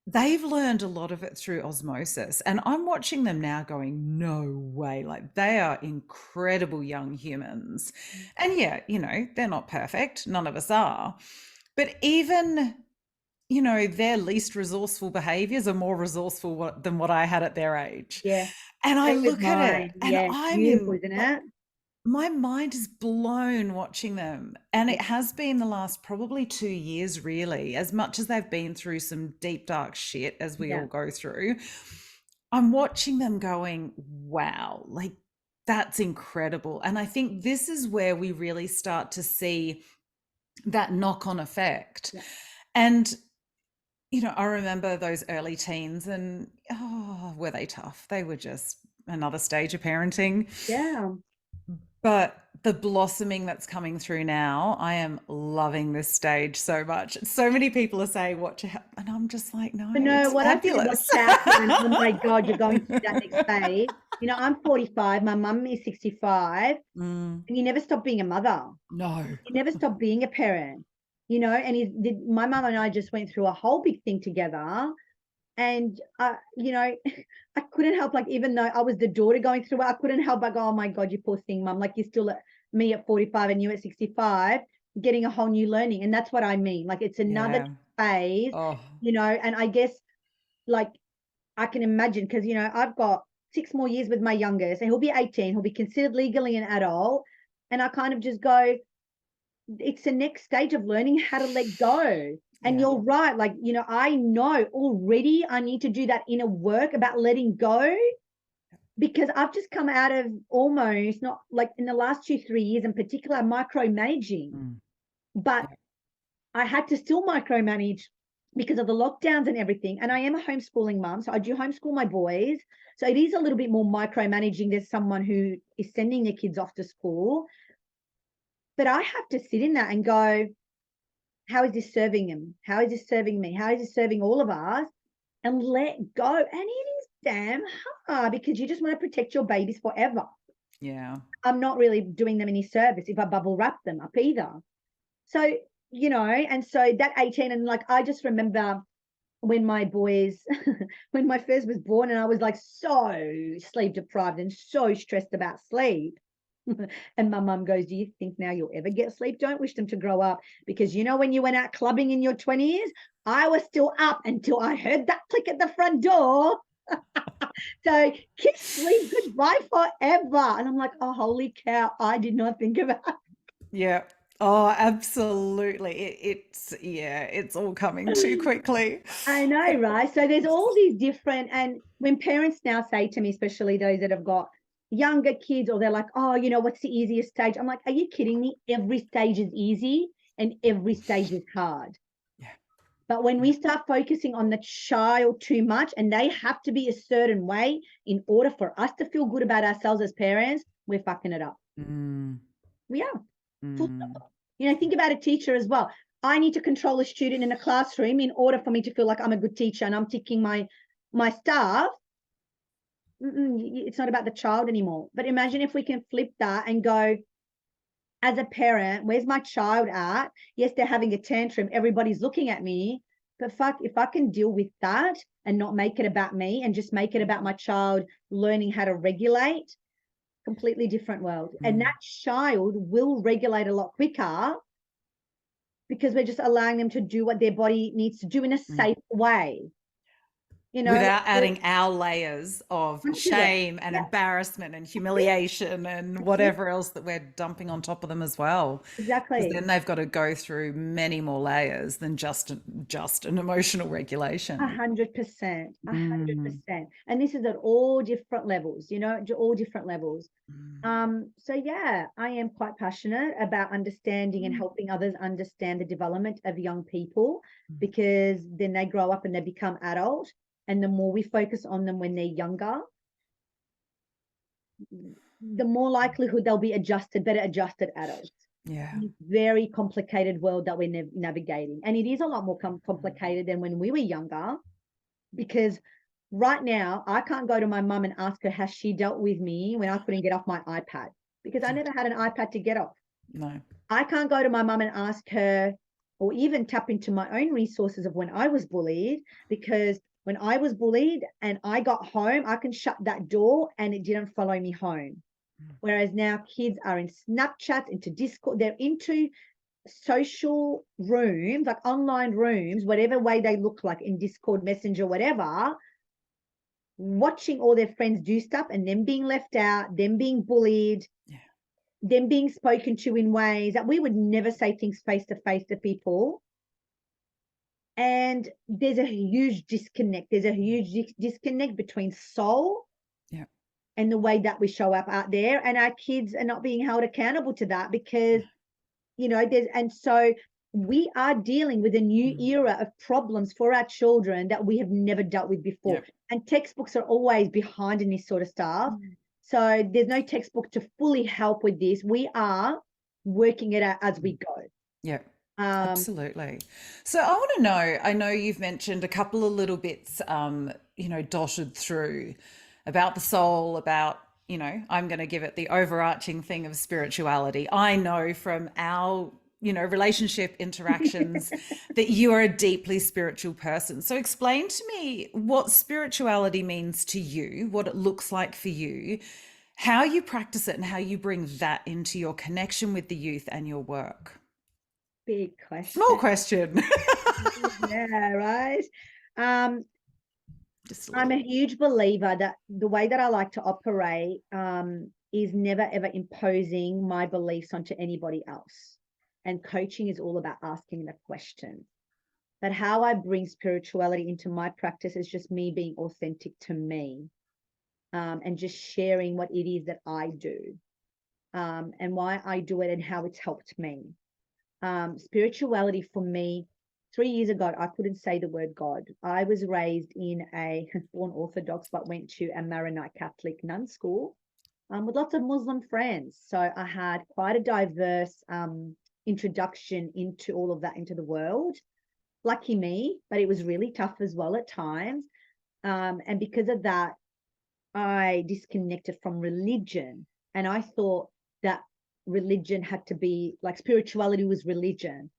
Speaker 1: they've learned a lot of it through osmosis. And I'm watching them now going, no way. Like, they are incredible young humans. And yeah, they're not perfect. None of us are. But even, their least resourceful behaviors are more resourceful than what I had at their age.
Speaker 2: Yeah.
Speaker 1: And I look at it and I'm
Speaker 2: beautiful,
Speaker 1: in,
Speaker 2: isn't
Speaker 1: like,
Speaker 2: it?
Speaker 1: my mind is blown watching them. And it has been the last probably 2 years, really, as much as they've been through some deep, dark shit as we all go through. I'm watching them going, wow, like, that's incredible. And I think this is where we really start to see that knock-on effect. And I remember those early teens, and were they tough? They were just another stage of parenting.
Speaker 2: Yeah.
Speaker 1: But the blossoming that's coming through now, I am loving this stage so much. So many people are saying, watch out. And I'm just like, no,
Speaker 2: You know
Speaker 1: it's
Speaker 2: what I say, watch
Speaker 1: fabulous.
Speaker 2: out, and oh my God, you're going through that next phase. You know, I'm 45, my mum is 65,
Speaker 1: Mm,
Speaker 2: and you never stop being a mother.
Speaker 1: no.
Speaker 2: You never stop being a parent, you know, and my mum and I just went through a whole big thing together. And, you know, I couldn't help, like, even though I was the daughter going through it, I couldn't help but go, oh my God, you poor thing, mum. Like, you're still at me at 45 and you at 65, getting a whole new learning. And that's what I mean. Like, it's another
Speaker 1: Yeah.
Speaker 2: phase,
Speaker 1: Oh,
Speaker 2: you know, and I guess, like, I can imagine because, you know, I've got 6 more years with my youngest and he'll be 18, he'll be considered legally an adult. And I kind of just go, it's the next stage of learning how to let go. And
Speaker 1: yeah.
Speaker 2: you're right. Like, you know, I know already I need to do that inner work about letting go because I've just come out of almost not like in the last 2, 3 years in particular, micromanaging,
Speaker 1: Mm,
Speaker 2: but
Speaker 1: yeah.
Speaker 2: I had to still micromanage because of the lockdowns and everything. And I am a homeschooling mom. So I do homeschool my boys. So it is a little bit more micromanaging. There's someone who is sending their kids off to school. But I have to sit in that and go, how is this serving him? How is this serving me? How is this serving all of us? And let go. And it is damn hard because you just want to protect your babies forever.
Speaker 1: Yeah.
Speaker 2: I'm not really doing them any service if I bubble wrap them up either. So, you know, and so that 18, and like I just remember when my boys, when my first was born, and I was like so sleep deprived and so stressed about sleep. And my mum goes, do you think now you'll ever get sleep? Don't wish them to grow up because you know when you went out clubbing in your 20s, I was still up until I heard that click at the front door. So kiss sleep goodbye forever. And I'm like, oh, holy cow, I did not think about it.
Speaker 1: Yeah. Oh, absolutely. Yeah, it's all coming too quickly.
Speaker 2: I know,
Speaker 1: But
Speaker 2: right? So there's all these different, and when parents now say to me, especially those that have got younger kids, or they're like, oh, you know, what's the easiest stage? I'm like, are you kidding me? Every stage is easy and every stage is hard.
Speaker 1: yeah,
Speaker 2: But when
Speaker 1: yeah.
Speaker 2: we start focusing on the child too much and they have to be a certain way in order for us to feel good about ourselves as parents, we're fucking it up.
Speaker 1: Mm,
Speaker 2: We are. Full
Speaker 1: mm,
Speaker 2: stop. You know, think about a teacher as well. I need to control a student in a classroom in order for me to feel like I'm a good teacher and I'm ticking my staff. It's not about the child anymore. But imagine if we can flip that and go, as a parent, where's my child at? Yes, they're having a tantrum. Everybody's looking at me. But fuck, if I can deal with that and not make it about me and just make it about my child learning how to regulate, completely different world. And
Speaker 1: mm.
Speaker 2: that child will regulate a lot quicker because we're just allowing them to do what their body needs to do in a
Speaker 1: Mm.
Speaker 2: safe way. You know,
Speaker 1: Without
Speaker 2: like
Speaker 1: adding our layers of
Speaker 2: onto it.
Speaker 1: shame and
Speaker 2: Yeah,
Speaker 1: embarrassment and
Speaker 2: that's it.
Speaker 1: humiliation and
Speaker 2: That's it.
Speaker 1: whatever else that we're dumping on top of them as well. Because
Speaker 2: Exactly.
Speaker 1: then they've got to go through many more layers than just an emotional
Speaker 2: A
Speaker 1: regulation.
Speaker 2: 100%, a hundred
Speaker 1: Mm,
Speaker 2: percent. And this is at all different levels, you know, all different levels.
Speaker 1: mm,
Speaker 2: So yeah, I am quite passionate about understanding and
Speaker 1: mm,
Speaker 2: helping others understand the development of young people
Speaker 1: mm.
Speaker 2: because then they grow up and they become adult. And the more we focus on them when they're younger, the more likelihood they'll be better adjusted adults.
Speaker 1: Yeah.
Speaker 2: It's a very complicated world that we're navigating. And it is a lot more complicated than when we were younger because right now I can't go to my mum and ask her how she dealt with me when I couldn't get off my iPad because I
Speaker 1: Yeah.
Speaker 2: never had an iPad to get off.
Speaker 1: No.
Speaker 2: I can't go to my mum and ask her or even tap into my own resources of when I was bullied because when I was bullied and I got home, I can shut that door and it didn't follow me home.
Speaker 1: Mm.
Speaker 2: Whereas now kids are in Snapchat, into Discord, they're into social rooms, like online rooms, whatever way they look like in Discord, Messenger, whatever, watching all their friends do stuff and them being left out, them being bullied,
Speaker 1: Yeah.
Speaker 2: them being spoken to in ways that we would never say things face to face to people. And there's a huge disconnect. There's a huge disconnect between soul
Speaker 1: Yeah.
Speaker 2: and the way that we show up out there. And our kids are not being held accountable to that because, you know, and so we are dealing with a new
Speaker 1: Mm.
Speaker 2: era of problems for our children that we have never dealt with
Speaker 1: Yeah.
Speaker 2: before. And textbooks are always behind in this sort of stuff. So there's no textbook to fully help with this. We are working it out as we go.
Speaker 1: Yeah,
Speaker 2: Um,
Speaker 1: absolutely. So I want to know, I know you've mentioned a couple of little bits, dotted through about the soul, about, I'm going to give it the overarching thing of spirituality. I know from our, relationship interactions that you are a deeply spiritual person. So explain to me what spirituality means to you, what it looks like for you, how you practice it, and how you bring that into your connection with the youth and your work.
Speaker 2: Big
Speaker 1: Small
Speaker 2: question.
Speaker 1: question.
Speaker 2: Yeah, right. Um,
Speaker 1: Just a
Speaker 2: I'm a
Speaker 1: little.
Speaker 2: huge believer that the way that I like to operate is never ever imposing my beliefs onto anybody else. And coaching is all about asking the question. But how I bring spirituality into my practice is just me being authentic to me, and just sharing what it is that I do, and why I do it and how it's helped me. Spirituality for me, 3 years ago, I couldn't say the word God. I was raised in a born Orthodox, but went to a Maronite Catholic nun school, with lots of Muslim friends. So I had quite a diverse introduction into all of that, into the world. Lucky me, but it was really tough as well at times. And because of that, I disconnected from religion. And I thought that religion had to be like spirituality was religion.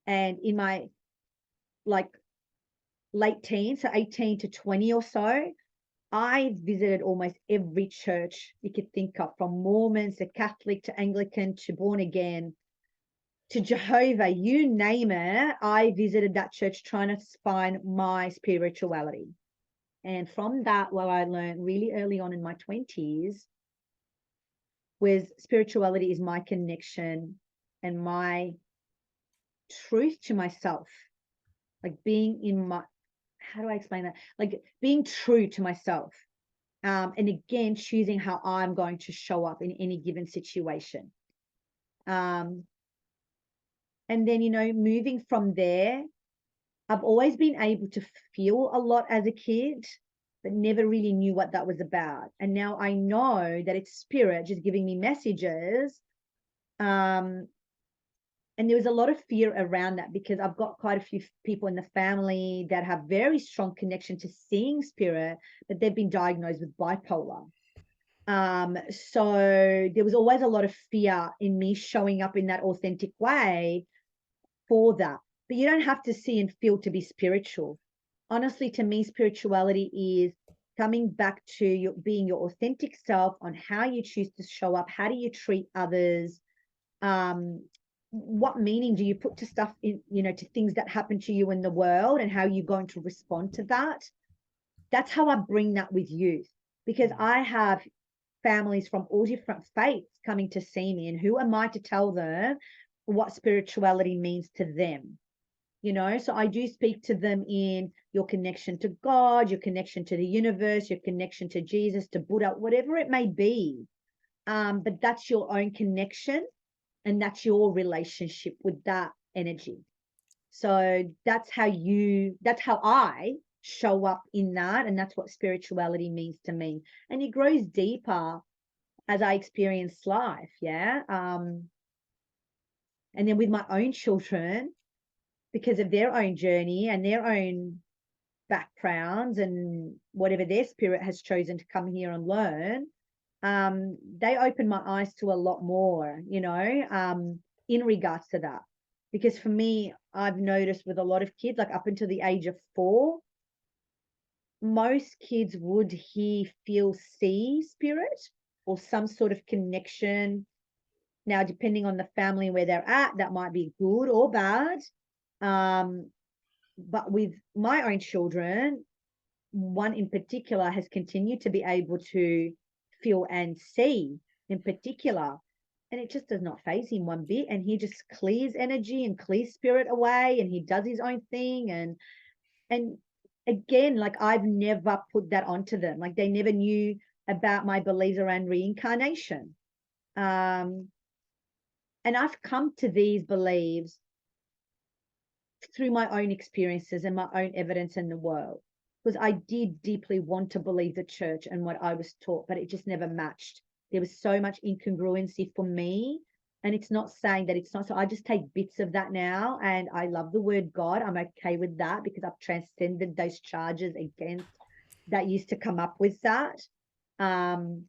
Speaker 2: And in my like late teens, so 18 to 20 or so, I visited almost every church you could think of, from Mormons to Catholic to Anglican to born again to Jehovah, you name it. I visited that church trying to find my spirituality. And from that, what I learned really early on in my 20s was spirituality is my connection and my truth to myself, like being in my, how do I explain that? Like being true to myself. And again, choosing how I'm going to show up in any given situation. Um, and then, moving from there, I've always been able to feel a lot as a kid, but never really knew what that was about. And now I know that it's spirit just giving me messages. Um, and there was a lot of fear around that because I've got quite a few people in the family that have very strong connection to seeing spirit, but they've been diagnosed with bipolar. So there was always a lot of fear in me showing up in that authentic way for that. But you don't have to see and feel to be spiritual. Honestly, to me, spirituality is coming back to your being your authentic self on how you choose to show up. How do you treat others? What meaning do you put to stuff in, to things that happen to you in the world, and how you're going to respond to that? That's how I bring that with youth, because I have families from all different faiths coming to see me, and who am I to tell them what spirituality means to them? So I do speak to them in your connection to God, your connection to the universe, your connection to Jesus, to Buddha, whatever it may be. But that's your own connection, and that's your relationship with that energy. So that's how I show up in that. And that's what spirituality means to me. And it grows deeper as I experience life. Yeah. And then with my own children, because of their own journey and their own backgrounds and whatever their spirit has chosen to come here and learn, they open my eyes to a lot more, in regards to that. Because for me, I've noticed with a lot of kids, like up until the age of 4, most kids would see spirit or some sort of connection. Now, depending on the family and where they're at, that might be good or bad. But with my own children, one in particular has continued to be able to feel and see in particular. And it just does not phase him one bit. And he just clears energy and clears spirit away, and he does his own thing. And again, like I've never put that onto them. Like they never knew about my beliefs around reincarnation. And I've come to these beliefs through my own experiences and my own evidence in the world. because I did deeply want to believe the church and what I was taught, but it just never matched. There was so much incongruency for me. And it's not saying that it's not. So I just take bits of that now. And I love the word God. I'm okay with that because I've transcended those charges against that used to come up with that. Um,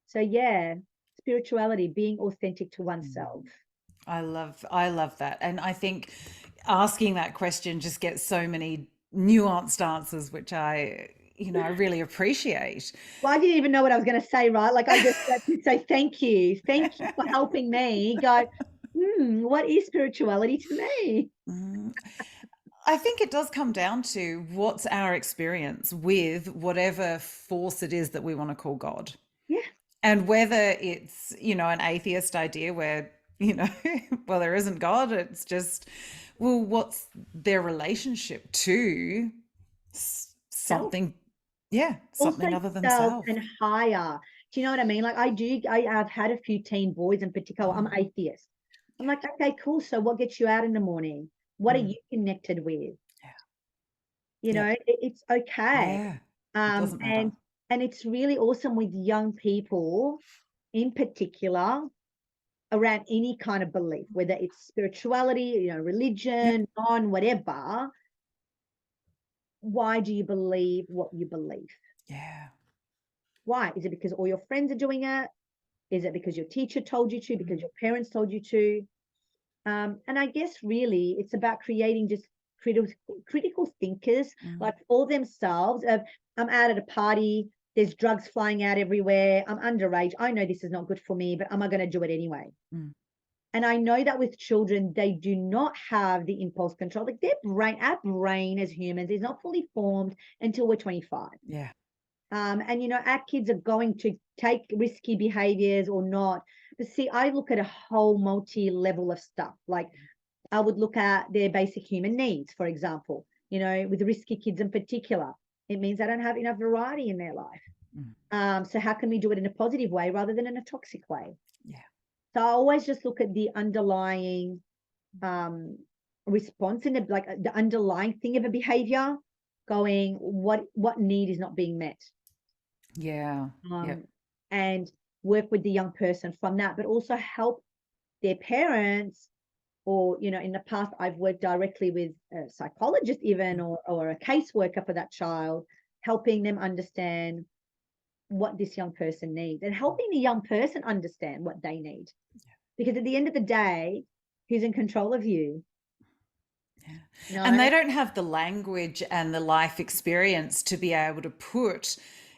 Speaker 2: so yeah, spirituality, being authentic to oneself.
Speaker 1: I love that. And I think asking that question just gets so many nuanced answers, which I really appreciate.
Speaker 2: Well, I didn't even know what I was going to say, right? Like I just had to say thank you. Thank you for helping me go, what is spirituality to me?
Speaker 1: Mm. I think it does come down to what's our experience with whatever force it is that we want to call God.
Speaker 2: Yeah.
Speaker 1: And whether it's an atheist idea where well, there isn't God, it's just, well, what's their relationship to
Speaker 2: Self.
Speaker 1: something, yeah,
Speaker 2: Also
Speaker 1: something other than
Speaker 2: self
Speaker 1: self.
Speaker 2: and higher. Do you know what I mean? Like I've had a few teen boys in particular. I'm
Speaker 1: Mm,
Speaker 2: atheist. I'm like, okay, cool. So what gets you out in the morning? What are
Speaker 1: mm,
Speaker 2: you connected with?
Speaker 1: yeah,
Speaker 2: You know,
Speaker 1: yep,
Speaker 2: it's okay.
Speaker 1: yeah, it
Speaker 2: Um,
Speaker 1: doesn't matter.
Speaker 2: and and it's really awesome with young people in particular around any kind of belief, whether it's spirituality,
Speaker 1: Yep,
Speaker 2: religion, non, whatever. Why do you believe what you believe?
Speaker 1: yeah.
Speaker 2: Why? Is it because all your friends are doing it? Is it because your teacher told you to, because
Speaker 1: Mm,
Speaker 2: your parents told you to? And I guess really it's about creating just critical thinkers,
Speaker 1: mm,
Speaker 2: like for themselves. Of I'm out at a party, there's drugs flying out everywhere. I'm underage. I know this is not good for me, but am I going to do it anyway?
Speaker 1: mm,
Speaker 2: And I know that with children, they do not have the impulse control. Like our brain as humans is not fully formed until we're 25.
Speaker 1: yeah,
Speaker 2: And our kids are going to take risky behaviors or not. But see, I look at a whole multi-level of stuff. Like I would look at their basic human needs, for example, with risky kids in particular. It means they don't have enough variety in their life.
Speaker 1: mm,
Speaker 2: So how can we do it in a positive way rather than in a toxic way?
Speaker 1: yeah,
Speaker 2: So I always just look at the underlying response and like the underlying thing of a behavior, going what need is not being met,
Speaker 1: yeah,
Speaker 2: um,
Speaker 1: yep,
Speaker 2: and work with the young person from that, but also help their parents. Or in the past I've worked directly with a psychologist even,
Speaker 1: mm,
Speaker 2: or a caseworker for that child, helping them understand what this young person needs and helping the young person understand what they need, because at the end of the day, who's in control of you?
Speaker 1: yeah. And
Speaker 2: No.
Speaker 1: they don't have the language and the life experience to be able to put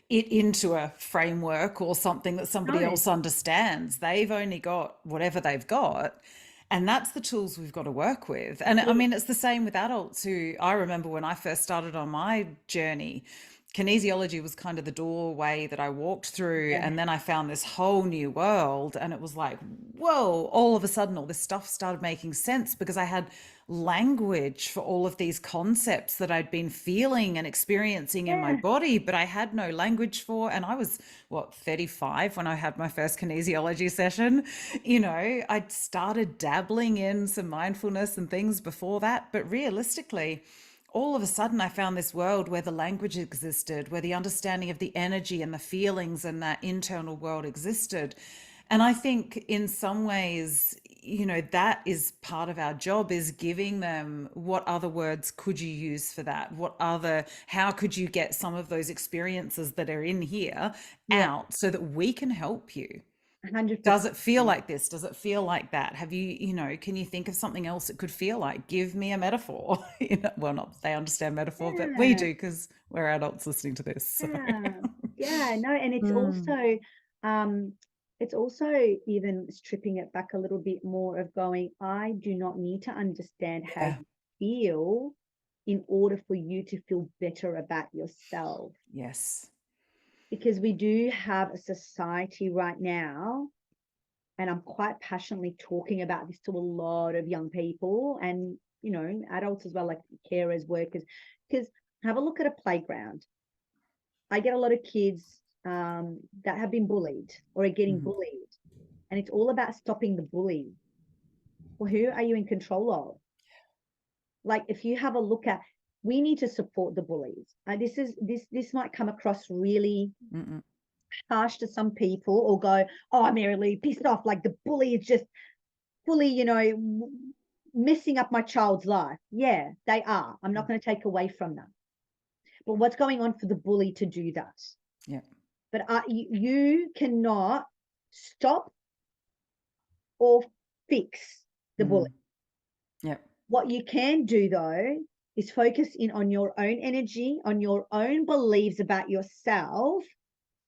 Speaker 1: it into a framework or something that somebody
Speaker 2: No.
Speaker 1: else understands. They've only got whatever they've got. And that's the tools we've got to work with. And I
Speaker 2: Yeah.
Speaker 1: mean, it's the same with adults who I remember when I first started on my journey, kinesiology was kind of the doorway that I walked through.
Speaker 2: Yeah.
Speaker 1: And then I found this whole new world. And it was like, whoa, all of a sudden, all this stuff started making sense because I had language for all of these concepts that I'd been feeling and experiencing in my
Speaker 2: Yeah.
Speaker 1: body, but I had no language for. And I was, what, 35 when I had my first kinesiology session. I'd started dabbling in some mindfulness and things before that, but realistically, all of a sudden I found this world where the language existed, where the understanding of the energy and the feelings and that internal world existed. And I think in some ways, that is part of our job, is giving them what other words could you use for that? How could you get some of those experiences that are in here
Speaker 2: Yeah.
Speaker 1: out so that we can help you? Does
Speaker 2: 100%.
Speaker 1: it feel like this? Does it feel like that? Can you think of something else it could feel like? Give me a metaphor. Well, not that they understand metaphor, but we
Speaker 2: Yeah.
Speaker 1: do because we're adults listening to this. So,
Speaker 2: Yeah. Yeah. No, and
Speaker 1: mm,
Speaker 2: um it's also even stripping it back a little bit more of going, I do not need to understand how
Speaker 1: yeah,
Speaker 2: you feel in order for you to feel better about yourself.
Speaker 1: yes,
Speaker 2: Because we do have a society right now, and I'm quite passionately talking about this to a lot of young people and adults as well, like carers, workers. Because have a look at a playground. I get a lot of kids that have been bullied or are getting
Speaker 1: mhm,
Speaker 2: bullied, and it's all about stopping the bully. Well, who are you in control of? Like, if you have a look at we need to support the bullies. This might come across really
Speaker 1: Mm-mm.
Speaker 2: harsh to some people, or go, oh, Marilou, pissed off, like the bully is just fully, messing up my child's life. Yeah, they are. I'm not going to take away from them. But what's going on for the bully to do that?
Speaker 1: Yeah.
Speaker 2: But you cannot stop or fix the bully.
Speaker 1: Yeah.
Speaker 2: What you can do, though, is focus in on your own energy, on your own beliefs about yourself,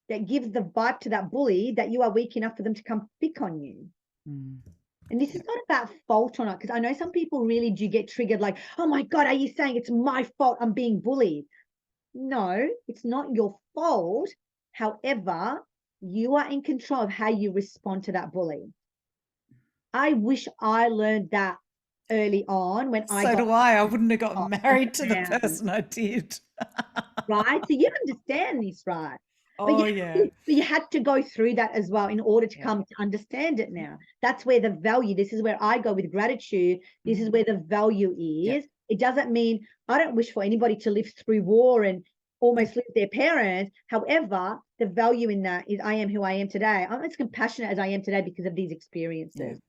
Speaker 2: that gives the vibe to that bully that you are weak enough for them to come pick on you.
Speaker 1: Mm.
Speaker 2: And this is not about fault or not, because I know some people really do get triggered, like, oh my God, are you saying it's my fault I'm being bullied? No, it's not your fault. However, you are in control of how you respond to that bully. I wish I learned that early on when I
Speaker 1: So
Speaker 2: got
Speaker 1: do I. I wouldn't have gotten married to the
Speaker 2: around,
Speaker 1: person I did.
Speaker 2: right? So you understand this, right? But
Speaker 1: Oh, yeah.
Speaker 2: you had to go through that as well in order to
Speaker 1: Yeah.
Speaker 2: come to understand it now. That's where the value, this is where I go with gratitude. This is where the value
Speaker 1: Yeah.
Speaker 2: is. It doesn't mean I don't wish for anybody to live through war and almost lose their parents. However, the value in that is I am who I am today. I'm as compassionate as I am today because of these
Speaker 1: Yeah.
Speaker 2: experiences.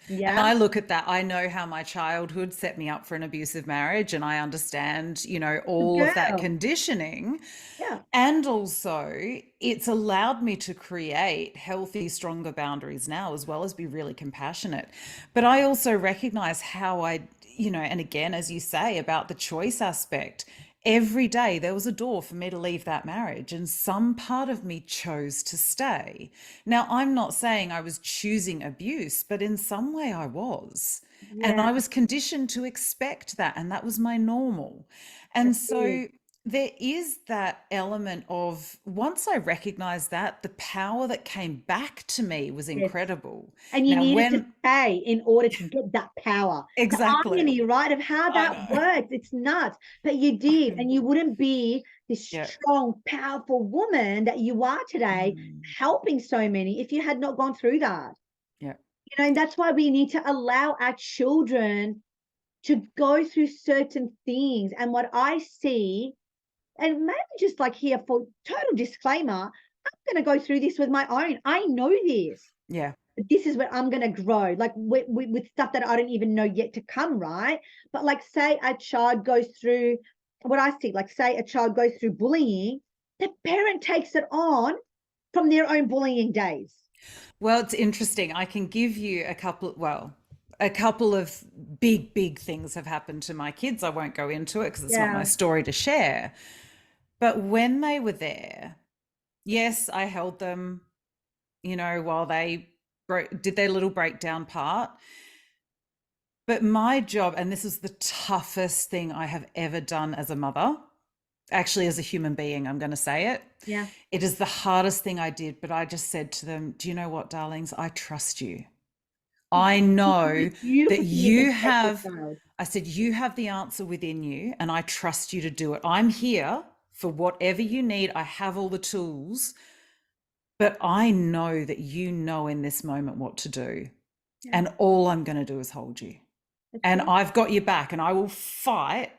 Speaker 1: And
Speaker 2: Yeah.
Speaker 1: I look at that, I know how my childhood set me up for an abusive marriage, and I understand,
Speaker 2: Good
Speaker 1: all of that
Speaker 2: girl.
Speaker 1: conditioning.
Speaker 2: Yeah.
Speaker 1: And also, it's allowed me to create healthy, stronger boundaries now, as well as be really compassionate. But I also recognize how and again, as you say about the choice aspect, every day there was a door for me to leave that marriage, and some part of me chose to stay. Now, I'm not saying I was choosing abuse, but in some way I was. And
Speaker 2: Yeah.
Speaker 1: I was conditioned to expect that, and that was my normal. And
Speaker 2: That's it.
Speaker 1: so there is that element of, once I recognized that, the power that came back to me was
Speaker 2: Yes.
Speaker 1: incredible.
Speaker 2: And you
Speaker 1: Now,
Speaker 2: needed to
Speaker 1: when
Speaker 2: pay in order to get that power. The
Speaker 1: exactly,
Speaker 2: irony, right, of how
Speaker 1: I
Speaker 2: that
Speaker 1: know.
Speaker 2: works. It's nuts. But you did, and you wouldn't be this
Speaker 1: Yeah.
Speaker 2: strong, powerful woman that you are today,
Speaker 1: Mm.
Speaker 2: helping so many if you had not gone through that.
Speaker 1: Yeah.
Speaker 2: And that's why we need to allow our children to go through certain things. And what I see, and maybe just like here for total disclaimer, I'm going to go through this with my own. I know this.
Speaker 1: Yeah.
Speaker 2: This is where I'm going to grow, like with stuff that I don't even know yet to come, right? But like, say a child goes through what I see, like, say a child goes through bullying, the parent takes it on from their own bullying days.
Speaker 1: Well, it's interesting. I can give you a couple of big, big things have happened to my kids. I won't go into it because it's not my
Speaker 2: Yeah.
Speaker 1: story to share. But when they were there, yes, I held them, while they did their little breakdown part. But my job, and this is the toughest thing I have ever done as a mother, actually, as a human being, I'm going to say it.
Speaker 2: Yeah.
Speaker 1: It is the hardest thing I did, but I just said to them, do you know what, darlings? I trust you. I know that
Speaker 2: Beautiful thing you can
Speaker 1: you
Speaker 2: say to a
Speaker 1: have,
Speaker 2: child.
Speaker 1: I said, you have the answer within you, and I trust you to do it. I'm here for whatever you need. I have all the tools, but I know that you know in this moment what to do.
Speaker 2: Yeah.
Speaker 1: And all I'm going to do is hold you.
Speaker 2: That's
Speaker 1: And
Speaker 2: it.
Speaker 1: I've got your back, and I will fight.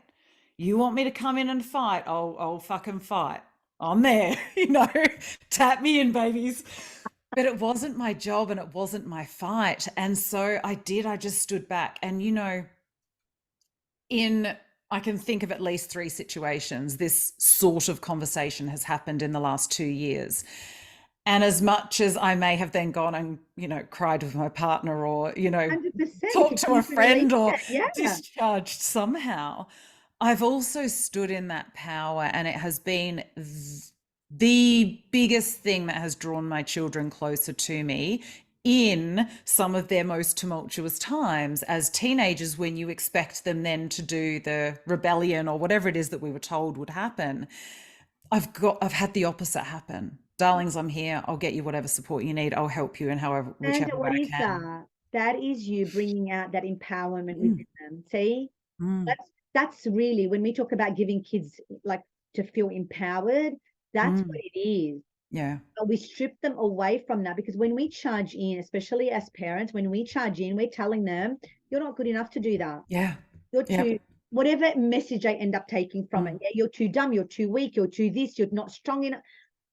Speaker 1: You want me to come in and fight? I'll fucking fight. I'm there, tap me in, babies. But it wasn't my job and it wasn't my fight. And so I just stood back. And, I can think of at least 3 situations this sort of conversation has happened in the last 2 years. And as much as I may have then gone and, cried with my partner, or,
Speaker 2: 100%. If
Speaker 1: talked
Speaker 2: you
Speaker 1: to a
Speaker 2: choose to release
Speaker 1: friend, or
Speaker 2: it. Yeah.
Speaker 1: discharged somehow, I've also stood in that power. And it has been the biggest thing that has drawn my children closer to me in some of their most tumultuous times as teenagers, when you expect them then to do the rebellion or whatever it is that we were told would happen. I've had the opposite happen. Darlings, I'm here. I'll get you whatever support you need. I'll help you in
Speaker 2: And
Speaker 1: whichever way
Speaker 2: what
Speaker 1: I
Speaker 2: is
Speaker 1: can.
Speaker 2: that? That is you bringing out that empowerment
Speaker 1: Mm,
Speaker 2: within them. See,
Speaker 1: mm,
Speaker 2: that's really when we talk about giving kids like to feel empowered, that's what
Speaker 1: mm.
Speaker 2: it is.
Speaker 1: Yeah.
Speaker 2: But we strip them away from that, because when we charge in, especially as parents, when we charge in, we're telling them, you're not good enough to do that.
Speaker 1: Yeah.
Speaker 2: You're
Speaker 1: Yeah.
Speaker 2: too whatever message they end up taking from it.
Speaker 1: Mm.
Speaker 2: Yeah, you're too dumb, you're too weak, you're too this, you're not strong enough,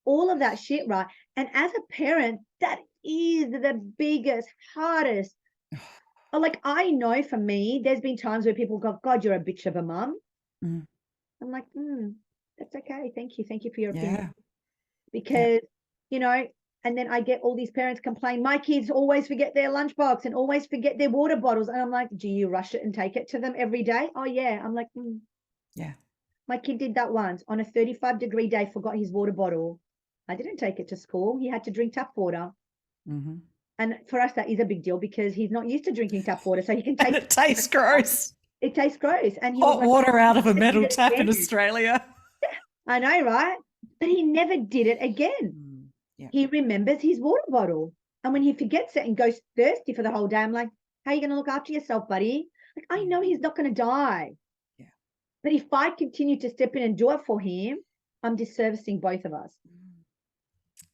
Speaker 2: all of that shit, right? And as a parent, that is the biggest, hardest. Like, I know for me, there's been times where people go, God, you're a bitch of a mum.
Speaker 1: Mm.
Speaker 2: I'm like, that's okay. Thank you. Thank you for your opinion.
Speaker 1: Yeah. Yeah.
Speaker 2: Because, you know, and then I get all these parents complain, my kids always forget their lunchbox and always forget their water bottles. And I'm like, do you rush it and take it to them every day? Oh, yeah. I'm like,
Speaker 1: Yeah.
Speaker 2: my kid did that once on a 35-degree day, forgot his water bottle. I didn't take it to school. He had to drink tap water.
Speaker 1: Mm-hmm.
Speaker 2: And for us, that is a big deal because he's not used to drinking tap water. So he can
Speaker 1: And
Speaker 2: taste
Speaker 1: it tastes gross.
Speaker 2: it tastes gross. And he was
Speaker 1: Hot
Speaker 2: like,
Speaker 1: water out of a
Speaker 2: "Never did
Speaker 1: metal
Speaker 2: it
Speaker 1: tap in
Speaker 2: again."
Speaker 1: Australia.
Speaker 2: I know, right? But he never did it again.
Speaker 1: Mm. Yeah.
Speaker 2: He remembers his water bottle. And when he forgets it and goes thirsty for the whole day, I'm like, how are you going to look after yourself, buddy? Like, I know he's not going to die.
Speaker 1: Yeah.
Speaker 2: But if I continue to step in and do it for him, I'm disservicing both of us.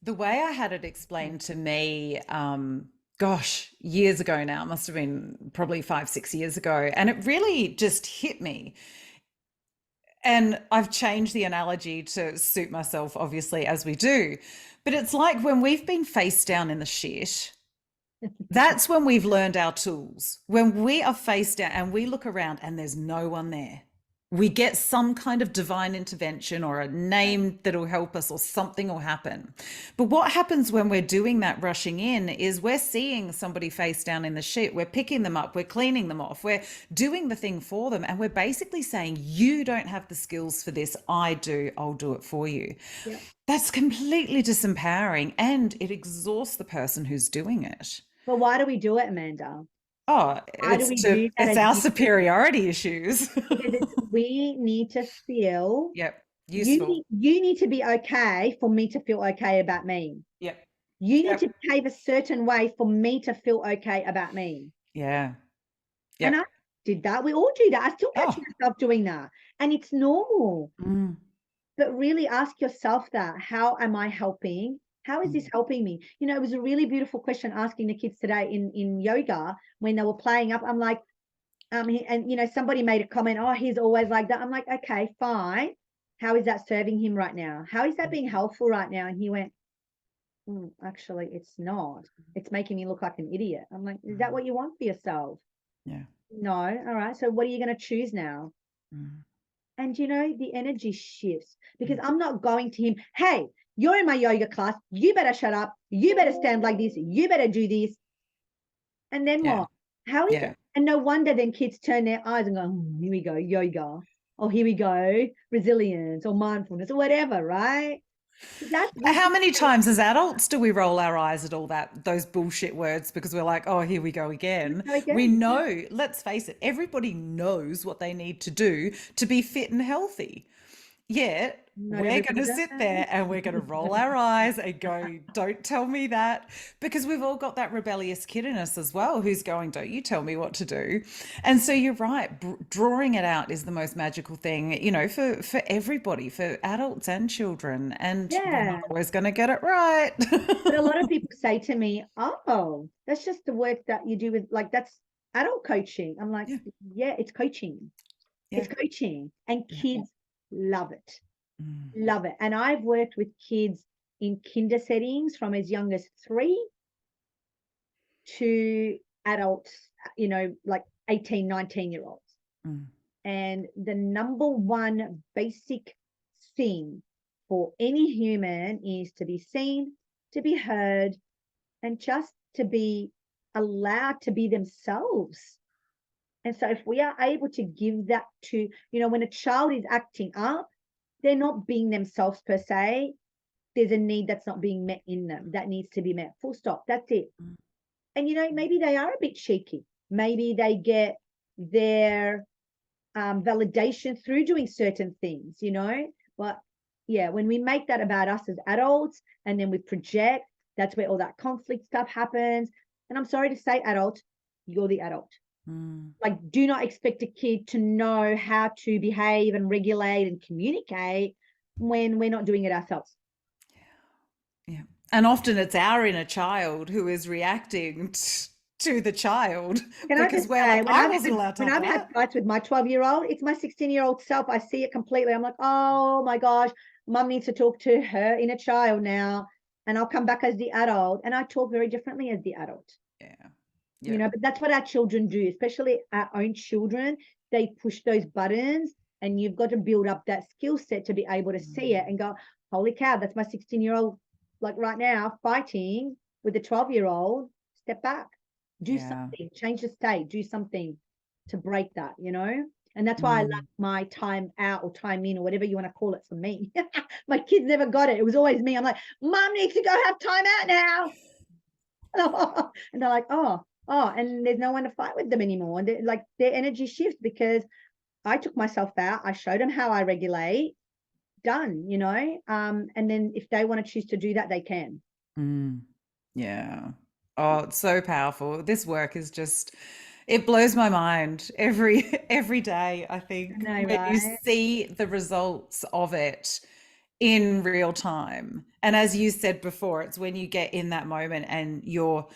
Speaker 1: The way I had it explained to me, gosh, years ago now, must have been probably 5, 6 years ago. And it really just hit me. And I've changed the analogy to suit myself, obviously, as we do. But it's like when we've been face down in the shit, that's when we've learned our tools. When we are face down and we look around and there's no one there, we get some kind of divine intervention or a name that'll help us or something will happen. But what happens when we're doing that rushing in is we're seeing somebody face down in the shit, we're picking them up, we're cleaning them off, we're doing the thing for them, and we're basically saying, you don't have the skills for this, I do, I'll do it for you.
Speaker 2: Yeah.
Speaker 1: That's completely disempowering and it exhausts the person who's doing it.
Speaker 2: But why do we do it, Amanda?
Speaker 1: Oh,
Speaker 2: Why do we do that
Speaker 1: it's our
Speaker 2: again?
Speaker 1: superiority issues.
Speaker 2: Because we need to feel
Speaker 1: Yep.
Speaker 2: you
Speaker 1: Useful.
Speaker 2: need to be okay for me to feel okay about me.
Speaker 1: Yep.
Speaker 2: You need
Speaker 1: Yep.
Speaker 2: to behave a certain way for me to feel okay about me.
Speaker 1: Yeah.
Speaker 2: And I
Speaker 1: Yep.
Speaker 2: did that. We all do that. I still catch
Speaker 1: Oh.
Speaker 2: myself doing that. And it's normal.
Speaker 1: Mm.
Speaker 2: But really ask yourself that. How am I helping? How is this helping me? You know, it was a really beautiful question asking the kids today in yoga when they were playing up. I'm like, and you know, somebody made a comment, oh, he's always like that. I'm like, okay, fine. How is that serving him right now? How is that being helpful right now? And he went, actually, it's not. It's making me look like an idiot. I'm like, is that what you want for yourself?
Speaker 1: Yeah.
Speaker 2: No. All right. So what are you going to choose now?
Speaker 1: Mm.
Speaker 2: And you know, the energy shifts because I'm not going to him, hey, you're in my yoga class. You better shut up. You better stand like this. You better do this. And then
Speaker 1: Yeah.
Speaker 2: what? How is
Speaker 1: Yeah.
Speaker 2: it? And no wonder then kids turn their eyes and go, here we go, yoga. Or here we go, resilience or mindfulness or whatever, right? That's
Speaker 1: How many times as adults do we roll our eyes at all those bullshit words because we're like, oh, here we go again. We
Speaker 2: again.
Speaker 1: know, let's face it, everybody knows what they need to do to be fit and healthy. Yet
Speaker 2: Not
Speaker 1: we're going
Speaker 2: everybody
Speaker 1: to
Speaker 2: does
Speaker 1: sit
Speaker 2: that.
Speaker 1: there and we're going to roll our eyes and go, don't tell me that. Because we've all got that rebellious kid in us as well who's going, don't you tell me what to do. And so you're right. Drawing it out is the most magical thing, you know, for everybody, for adults and children. And we're
Speaker 2: Yeah.
Speaker 1: not always going to get it right.
Speaker 2: But a lot of people say to me, oh, that's just the work that you do with, like, that's adult coaching. I'm like,
Speaker 1: Yeah.
Speaker 2: yeah, it's coaching.
Speaker 1: Yeah.
Speaker 2: It's coaching. And
Speaker 1: Yeah.
Speaker 2: kids love it.
Speaker 1: Mm.
Speaker 2: Love it. And I've worked with kids in kinder settings from as young as 3 to adults, you know, like 18, 19-year-olds.
Speaker 1: Mm.
Speaker 2: And the number one basic thing for any human is to be seen, to be heard, and just to be allowed to be themselves. And so if we are able to give that to, you know, when a child is acting up, they're not being themselves per se. There's a need that's not being met in them that needs to be met. Full stop. That's it. And, you know, maybe they are a bit cheeky. Maybe they get their validation through doing certain things, you know. But yeah, when we make that about us as adults and then we project, that's where all that conflict stuff happens. And I'm sorry to say, adult, you're the adult. Like, do not expect a kid to know how to behave and regulate and communicate when we're not doing it ourselves.
Speaker 1: Yeah. And often it's our inner child who is reacting to the child
Speaker 2: Can I
Speaker 1: because
Speaker 2: just
Speaker 1: we're
Speaker 2: say,
Speaker 1: like, I wasn't allowed to
Speaker 2: when
Speaker 1: have
Speaker 2: I've had
Speaker 1: that.
Speaker 2: fights with my 12-year-old, it's my 16-year-old self. I see it completely. I'm like, oh my gosh, mum needs to talk to her inner child now. And I'll come back as the adult. And I talk very differently as the adult,
Speaker 1: Yeah. Yeah.
Speaker 2: but that's what our children do, especially our own children. They push those buttons, and you've got to build up that skill set to be able to see it and go, holy cow, that's my 16-year-old, like right now, fighting with the 12-year-old. Step back, do
Speaker 1: Yeah.
Speaker 2: something, change the state, do something to break that, And that's why I love
Speaker 1: Mm.
Speaker 2: my time out or time in or whatever you want to call it for me. My kids never got it. It was always me. I'm like, mom needs to go have time out now. And they're like, oh, and there's no one to fight with them anymore. And like their energy shifts because I took myself out. I showed them how I regulate. Done, and then if they want to choose to do that, they can.
Speaker 1: Mm. Yeah. Oh, it's so powerful. This work is just, it blows my mind every day, I
Speaker 2: I
Speaker 1: think,
Speaker 2: know,
Speaker 1: when you
Speaker 2: right?
Speaker 1: see the results of it in real time. And as you said before, it's when you get in that moment and your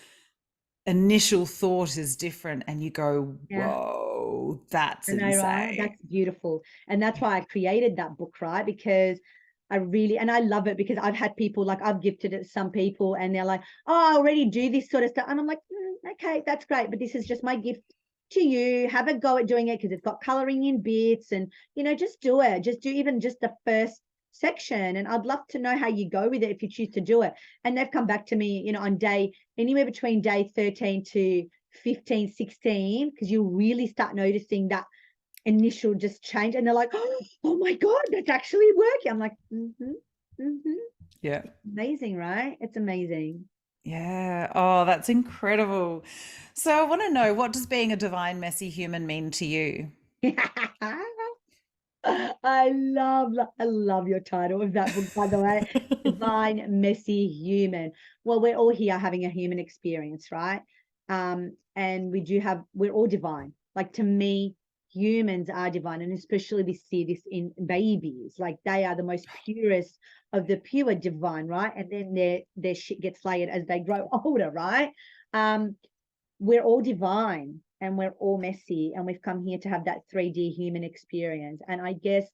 Speaker 1: initial thought is different and you go,
Speaker 2: Yeah.
Speaker 1: whoa, that's
Speaker 2: I know, right?
Speaker 1: insane.
Speaker 2: That's beautiful. And that's why I created that book, right? Because and I love it because I've had people like I've gifted it to some people and they're like, oh, I already do this sort of stuff. And I'm like, okay, that's great. But this is just my gift to you. Have a go at doing it because it's got coloring in bits and, just do it. Just do even just the first section. And I'd love to know how you go with it if you choose to do it. And they've come back to me, on anywhere between day 13 to 15, 16, because you really start noticing that initial just change and they're like, oh my god, that's actually working. I'm like,
Speaker 1: Yeah.
Speaker 2: amazing, right? It's amazing.
Speaker 1: Yeah. Oh, that's incredible. So I want to know, what does being a divine, messy human mean to you?
Speaker 2: I love your title of that book, by the way. Divine Messy Human. Well, we're all here having a human experience, right? And we're all divine. Like, to me, humans are divine, and especially we see this in babies. Like, they are the most purest of the pure divine, right? And then their shit gets layered as they grow older, right? um we're all divine and we're all messy, and we've come here to have that 3D human experience. And I guess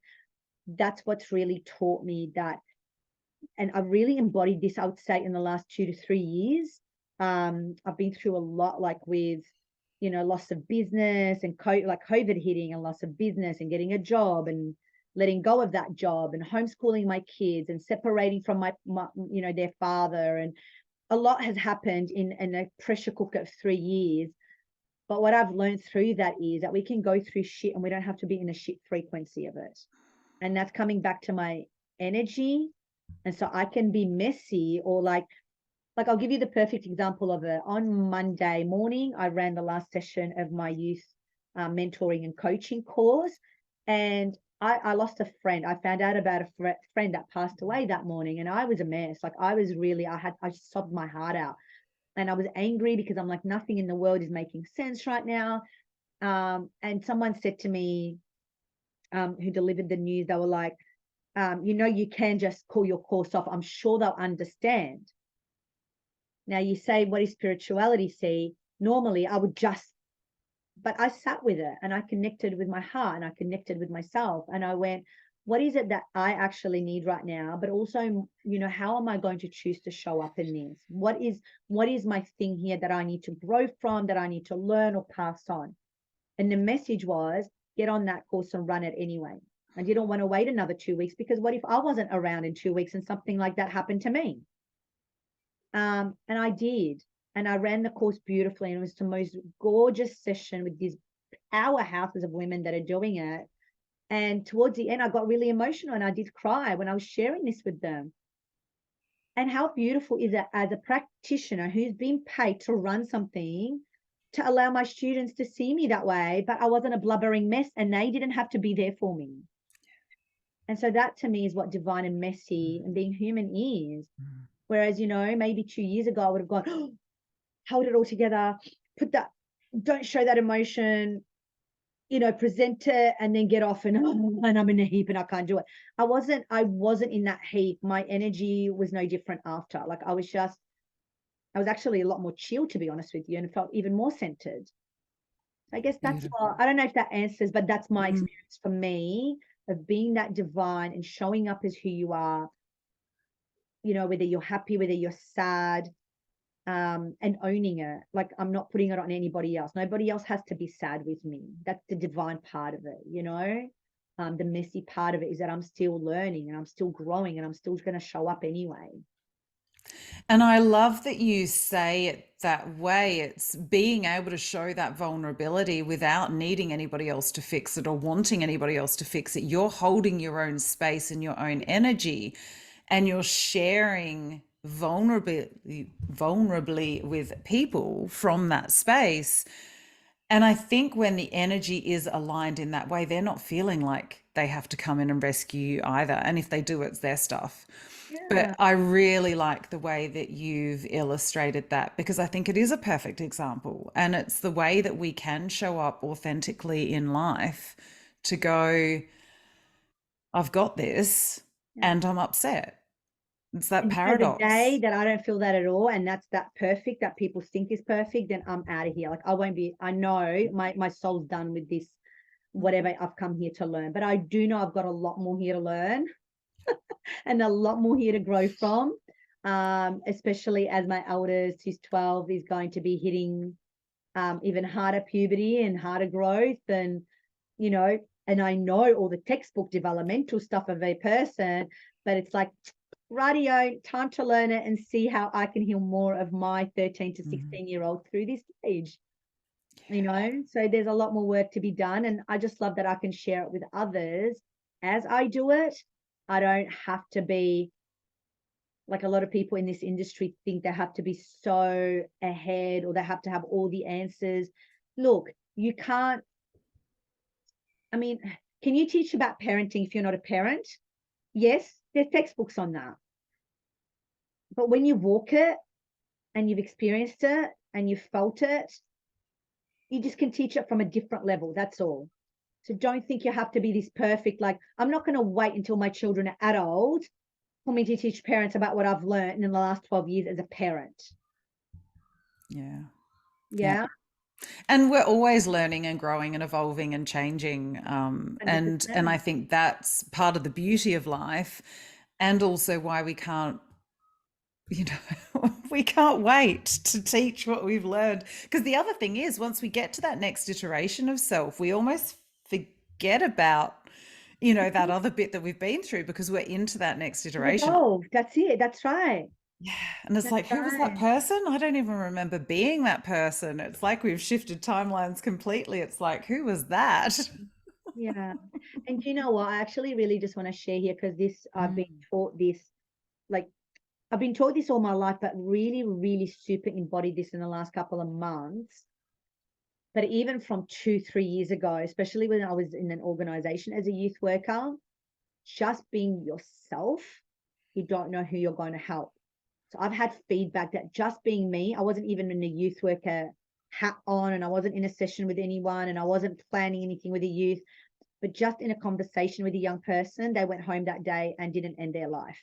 Speaker 2: that's what's really taught me that. And I've really embodied this, I would say, in the last 2 to 3 years. I've been through a lot, like with, loss of business and like COVID hitting, and loss of business and getting a job and letting go of that job and homeschooling my kids and separating from my their father. And a lot has happened in a pressure cooker of 3 years. But what I've learned through that is that we can go through shit and we don't have to be in a shit frequency of it. And that's coming back to my energy. And so I can be messy, or like I'll give you the perfect example of it. On Monday morning, I ran the last session of my youth mentoring and coaching course. And I lost a friend. I found out about a friend that passed away that morning, and I was a mess. Like, I sobbed my heart out. And I was angry because I'm like, nothing in the world is making sense right now. And someone said to me, who delivered the news, they were like, you can just call your course off. I'm sure they'll understand. Now, you say, what is spirituality? See, normally I would but I sat with it and I connected with my heart and I connected with myself. And I went, what is it that I actually need right now? But also, how am I going to choose to show up in this? What is my thing here that I need to grow from, that I need to learn or pass on? And the message was, get on that course and run it anyway. I didn't want to wait another 2 weeks, because what if I wasn't around in 2 weeks and something like that happened to me? And I did. And I ran the course beautifully. And it was the most gorgeous session with these powerhouses of women that are doing it. And towards the end, I got really emotional and I did cry when I was sharing this with them. And how beautiful is it as a practitioner who's been paid to run something, to allow my students to see me that way, but I wasn't a blubbering mess and they didn't have to be there for me. And so that to me is what divine and messy and being human is. Whereas, maybe 2 years ago, I would have gone, oh, hold it all together, don't show that emotion, present it and then get off and I'm in a heap and I can't do it. I wasn't in that heap. My energy was no different after. Like, I was just I was actually a lot more chill, to be honest with you, and felt even more centered. I guess that's what,
Speaker 1: Beautiful.
Speaker 2: I don't know if that answers, but that's my
Speaker 1: Mm.
Speaker 2: experience for me of being that divine and showing up as who you are, whether you're happy, whether you're sad, and owning it. Like, I'm not putting it on anybody else. Nobody else has to be sad with me. That's the divine part of it. The messy part of it is that I'm still learning and I'm still growing and I'm still going to show up anyway.
Speaker 1: And I love that you say it that way. It's being able to show that vulnerability without needing anybody else to fix it or wanting anybody else to fix it. You're holding your own space and your own energy, and you're sharing vulnerably with people from that space. And I think when the energy is aligned in that way, they're not feeling like they have to come in and rescue you either. And if they do, it's their stuff.
Speaker 2: Yeah.
Speaker 1: But I really like the way that you've illustrated that, because I think it is a perfect example. And it's the way that we can show up authentically in life to go, I've got this
Speaker 2: Yeah.
Speaker 1: and I'm upset. It's that
Speaker 2: And the day
Speaker 1: paradox.
Speaker 2: that I don't feel that at all, and that's that perfect that people think is perfect, then I'm out of here. Like, I won't be, I know my soul's done with this, whatever I've come here to learn. But I do know I've got a lot more here to learn and a lot more here to grow from. Especially as my eldest, who's 12, is going to be hitting even harder puberty and harder growth. And I know all the textbook developmental stuff of a person, but it's like, radio, time to learn it and see how I can heal more of my 13 to
Speaker 1: Mhm.
Speaker 2: 16-year-old through this stage. So there's a lot more work to be done. And I just love that I can share it with others as I do it. I don't have to be like a lot of people in this industry think they have to be so ahead or they have to have all the answers. Look, you can't, I mean, can you teach about parenting if you're not a parent? Yes, there's textbooks on that. But when you walk it and you've experienced it and you've felt it, you just can teach it from a different level. That's all. So don't think you have to be this perfect. Like, I'm not going to wait until my children are adult for me to teach parents about what I've learned in the last 12 years as a parent.
Speaker 1: Yeah. Yeah.
Speaker 2: Yeah.
Speaker 1: And we're always learning and growing and evolving and changing. And
Speaker 2: 100%.
Speaker 1: I think that's part of the beauty of life, and also why we can't, we can't wait to teach what we've learned. Because the other thing is, once we get to that next iteration of self, we almost forget about, that other bit that we've been through, because we're into that next
Speaker 2: We've
Speaker 1: iteration.
Speaker 2: evolved. That's it. That's right.
Speaker 1: Yeah. And it's
Speaker 2: That's
Speaker 1: like, who was that
Speaker 2: right.
Speaker 1: person? I don't even remember being that person. It's like we've shifted timelines completely. It's like, who was that?
Speaker 2: Yeah. And you know what? I actually really just want to share here because I've been
Speaker 1: Mm.
Speaker 2: taught this, like, I've been taught this all my life, but really, really super embodied this in the last couple of months. But even from 2, 3 years ago, especially when I was in an organization as a youth worker, just being yourself, you don't know who you're going to help. So I've had feedback that just being me, I wasn't even in a youth worker hat on and I wasn't in a session with anyone and I wasn't planning anything with a youth, but just in a conversation with a young person, they went home that day and didn't end their life.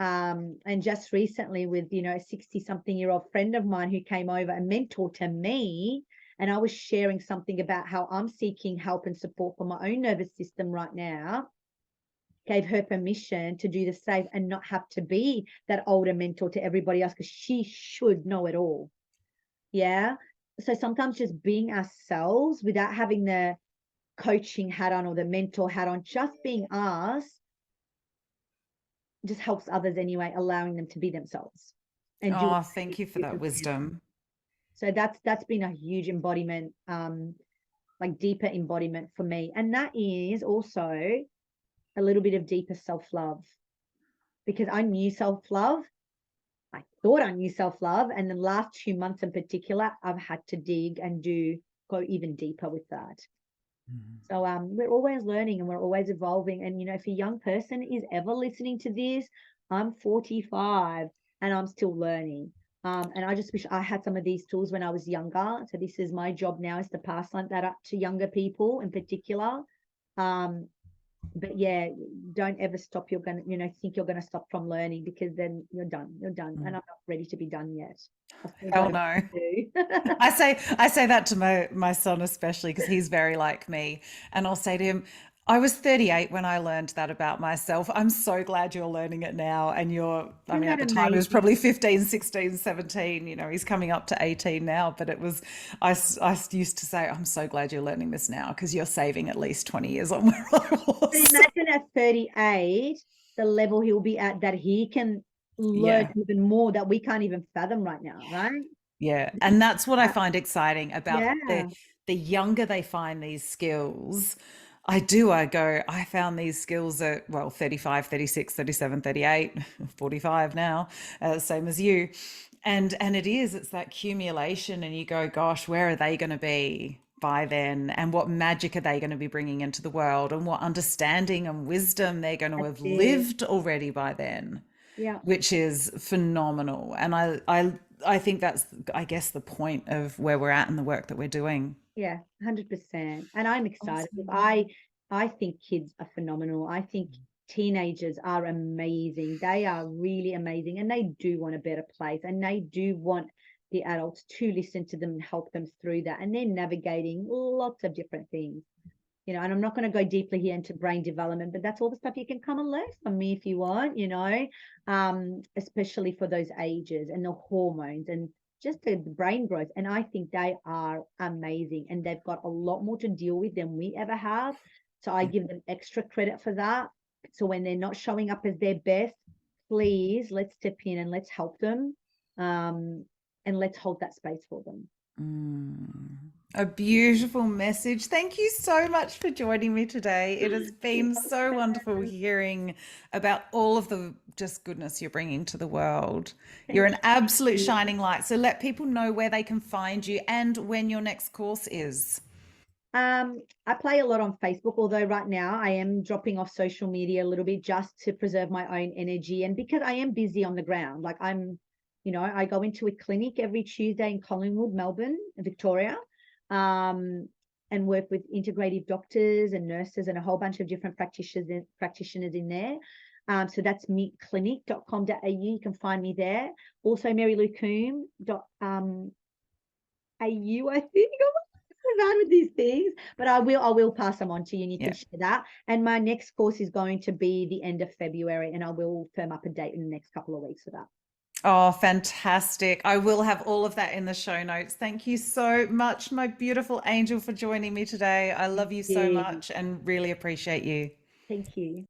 Speaker 2: And just recently with, a 60-something-year-old friend of mine who came over, a mentor to me, and I was sharing something about how I'm seeking help and support for my own nervous system right now, gave her permission to do the same and not have to be that older mentor to everybody else because she should know it all. Yeah. So sometimes just being ourselves without having the coaching hat on or the mentor hat on, just being us just helps others anyway, allowing them to be themselves and do
Speaker 1: Oh,
Speaker 2: it
Speaker 1: thank you for
Speaker 2: super
Speaker 1: that wisdom.
Speaker 2: So that's been a huge embodiment, like deeper embodiment for me. And that is also a little bit of deeper self-love because I knew self-love. I thought I knew self-love. And the last 2 months in particular, I've had to dig and go even deeper with that. So we're always learning and we're always evolving. And, if a young person is ever listening to this, I'm 45 and I'm still learning. And I just wish I had some of these tools when I was younger. So this is my job now, is to pass on that up to younger people in particular. But yeah, don't ever stop. You're gonna, think you're gonna stop from learning, because then you're done. You're done, and
Speaker 1: Mm.
Speaker 2: I'm not ready to be done yet. I've still got
Speaker 1: Hell
Speaker 2: a bit
Speaker 1: no.
Speaker 2: to do.
Speaker 1: I say that to my son especially because he's very like me, and I'll say to him, I was 38 when I learned that about myself. I'm so glad you're learning it now, and I
Speaker 2: Isn't
Speaker 1: mean,
Speaker 2: that
Speaker 1: at the time he was
Speaker 2: amazing?
Speaker 1: probably 15, 16, 17. He's coming up to 18 now, but I used to say, I'm so glad you're learning this now because you're saving at least 20 years on where I
Speaker 2: But
Speaker 1: was.
Speaker 2: imagine at 38, the level he'll be at, that he can learn
Speaker 1: Yeah.
Speaker 2: even more that we can't even fathom right now, right?
Speaker 1: Yeah, and that's what I
Speaker 2: Uh,
Speaker 1: find exciting about
Speaker 2: yeah,
Speaker 1: the younger they find these skills. I go, I found these skills at, well, 35, 36, 37, 38, 45 now, same as you. And it's that accumulation and you go, gosh, where are they going to be by then? And what magic are they going to be bringing into the world? And what understanding and wisdom they're going to
Speaker 2: that's
Speaker 1: have
Speaker 2: it.
Speaker 1: lived already by then,
Speaker 2: Yeah,
Speaker 1: which is phenomenal. And I think that's, I guess, the point of where we're at in the work that we're doing.
Speaker 2: yeah, 100%. And I'm excited. Look,
Speaker 1: Awesome.
Speaker 2: I think kids are phenomenal. I think teenagers are amazing. They are really amazing, and they do want a better place, and they do want the adults to listen to them and help them through that. And they're navigating lots of different things. And I'm not going to go deeply here into brain development, but that's all the stuff you can come and learn from me if you want, especially for those ages and the hormones and just the brain growth. And I think they are amazing, and they've got a lot more to deal with than we ever have. So I
Speaker 1: Yeah.
Speaker 2: give them extra credit for that. So when they're not showing up as their best, please, let's step in and let's help them. And let's hold that space for them.
Speaker 1: Mm. A beautiful message. Thank you so much for joining me today. It has been so wonderful hearing about all of the just goodness you're bringing to the world. You're
Speaker 2: Thank
Speaker 1: an absolute
Speaker 2: you.
Speaker 1: shining light. So let people know where they can find you and when your next course is.
Speaker 2: I play a lot on Facebook, although right now I am dropping off social media a little bit just to preserve my own energy. And because I am busy on the ground, like I go into a clinic every Tuesday in Collingwood, Melbourne, Victoria, and work with integrative doctors and nurses and a whole bunch of different practitioners in there. So that's meetclinic.com.au. You can find me there. Also, Marilou Coombe AU, I think. Bad with these things, but I will pass them on to you, and you can
Speaker 1: Yeah.
Speaker 2: share that. And my next course is going to be the end of February, and I will firm up a date in the next couple of weeks for that.
Speaker 1: Oh, fantastic. I will have all of that in the show notes. Thank you so much, my beautiful angel, for joining me today. I love you so
Speaker 2: Yeah.
Speaker 1: much and really appreciate you.
Speaker 2: Thank you.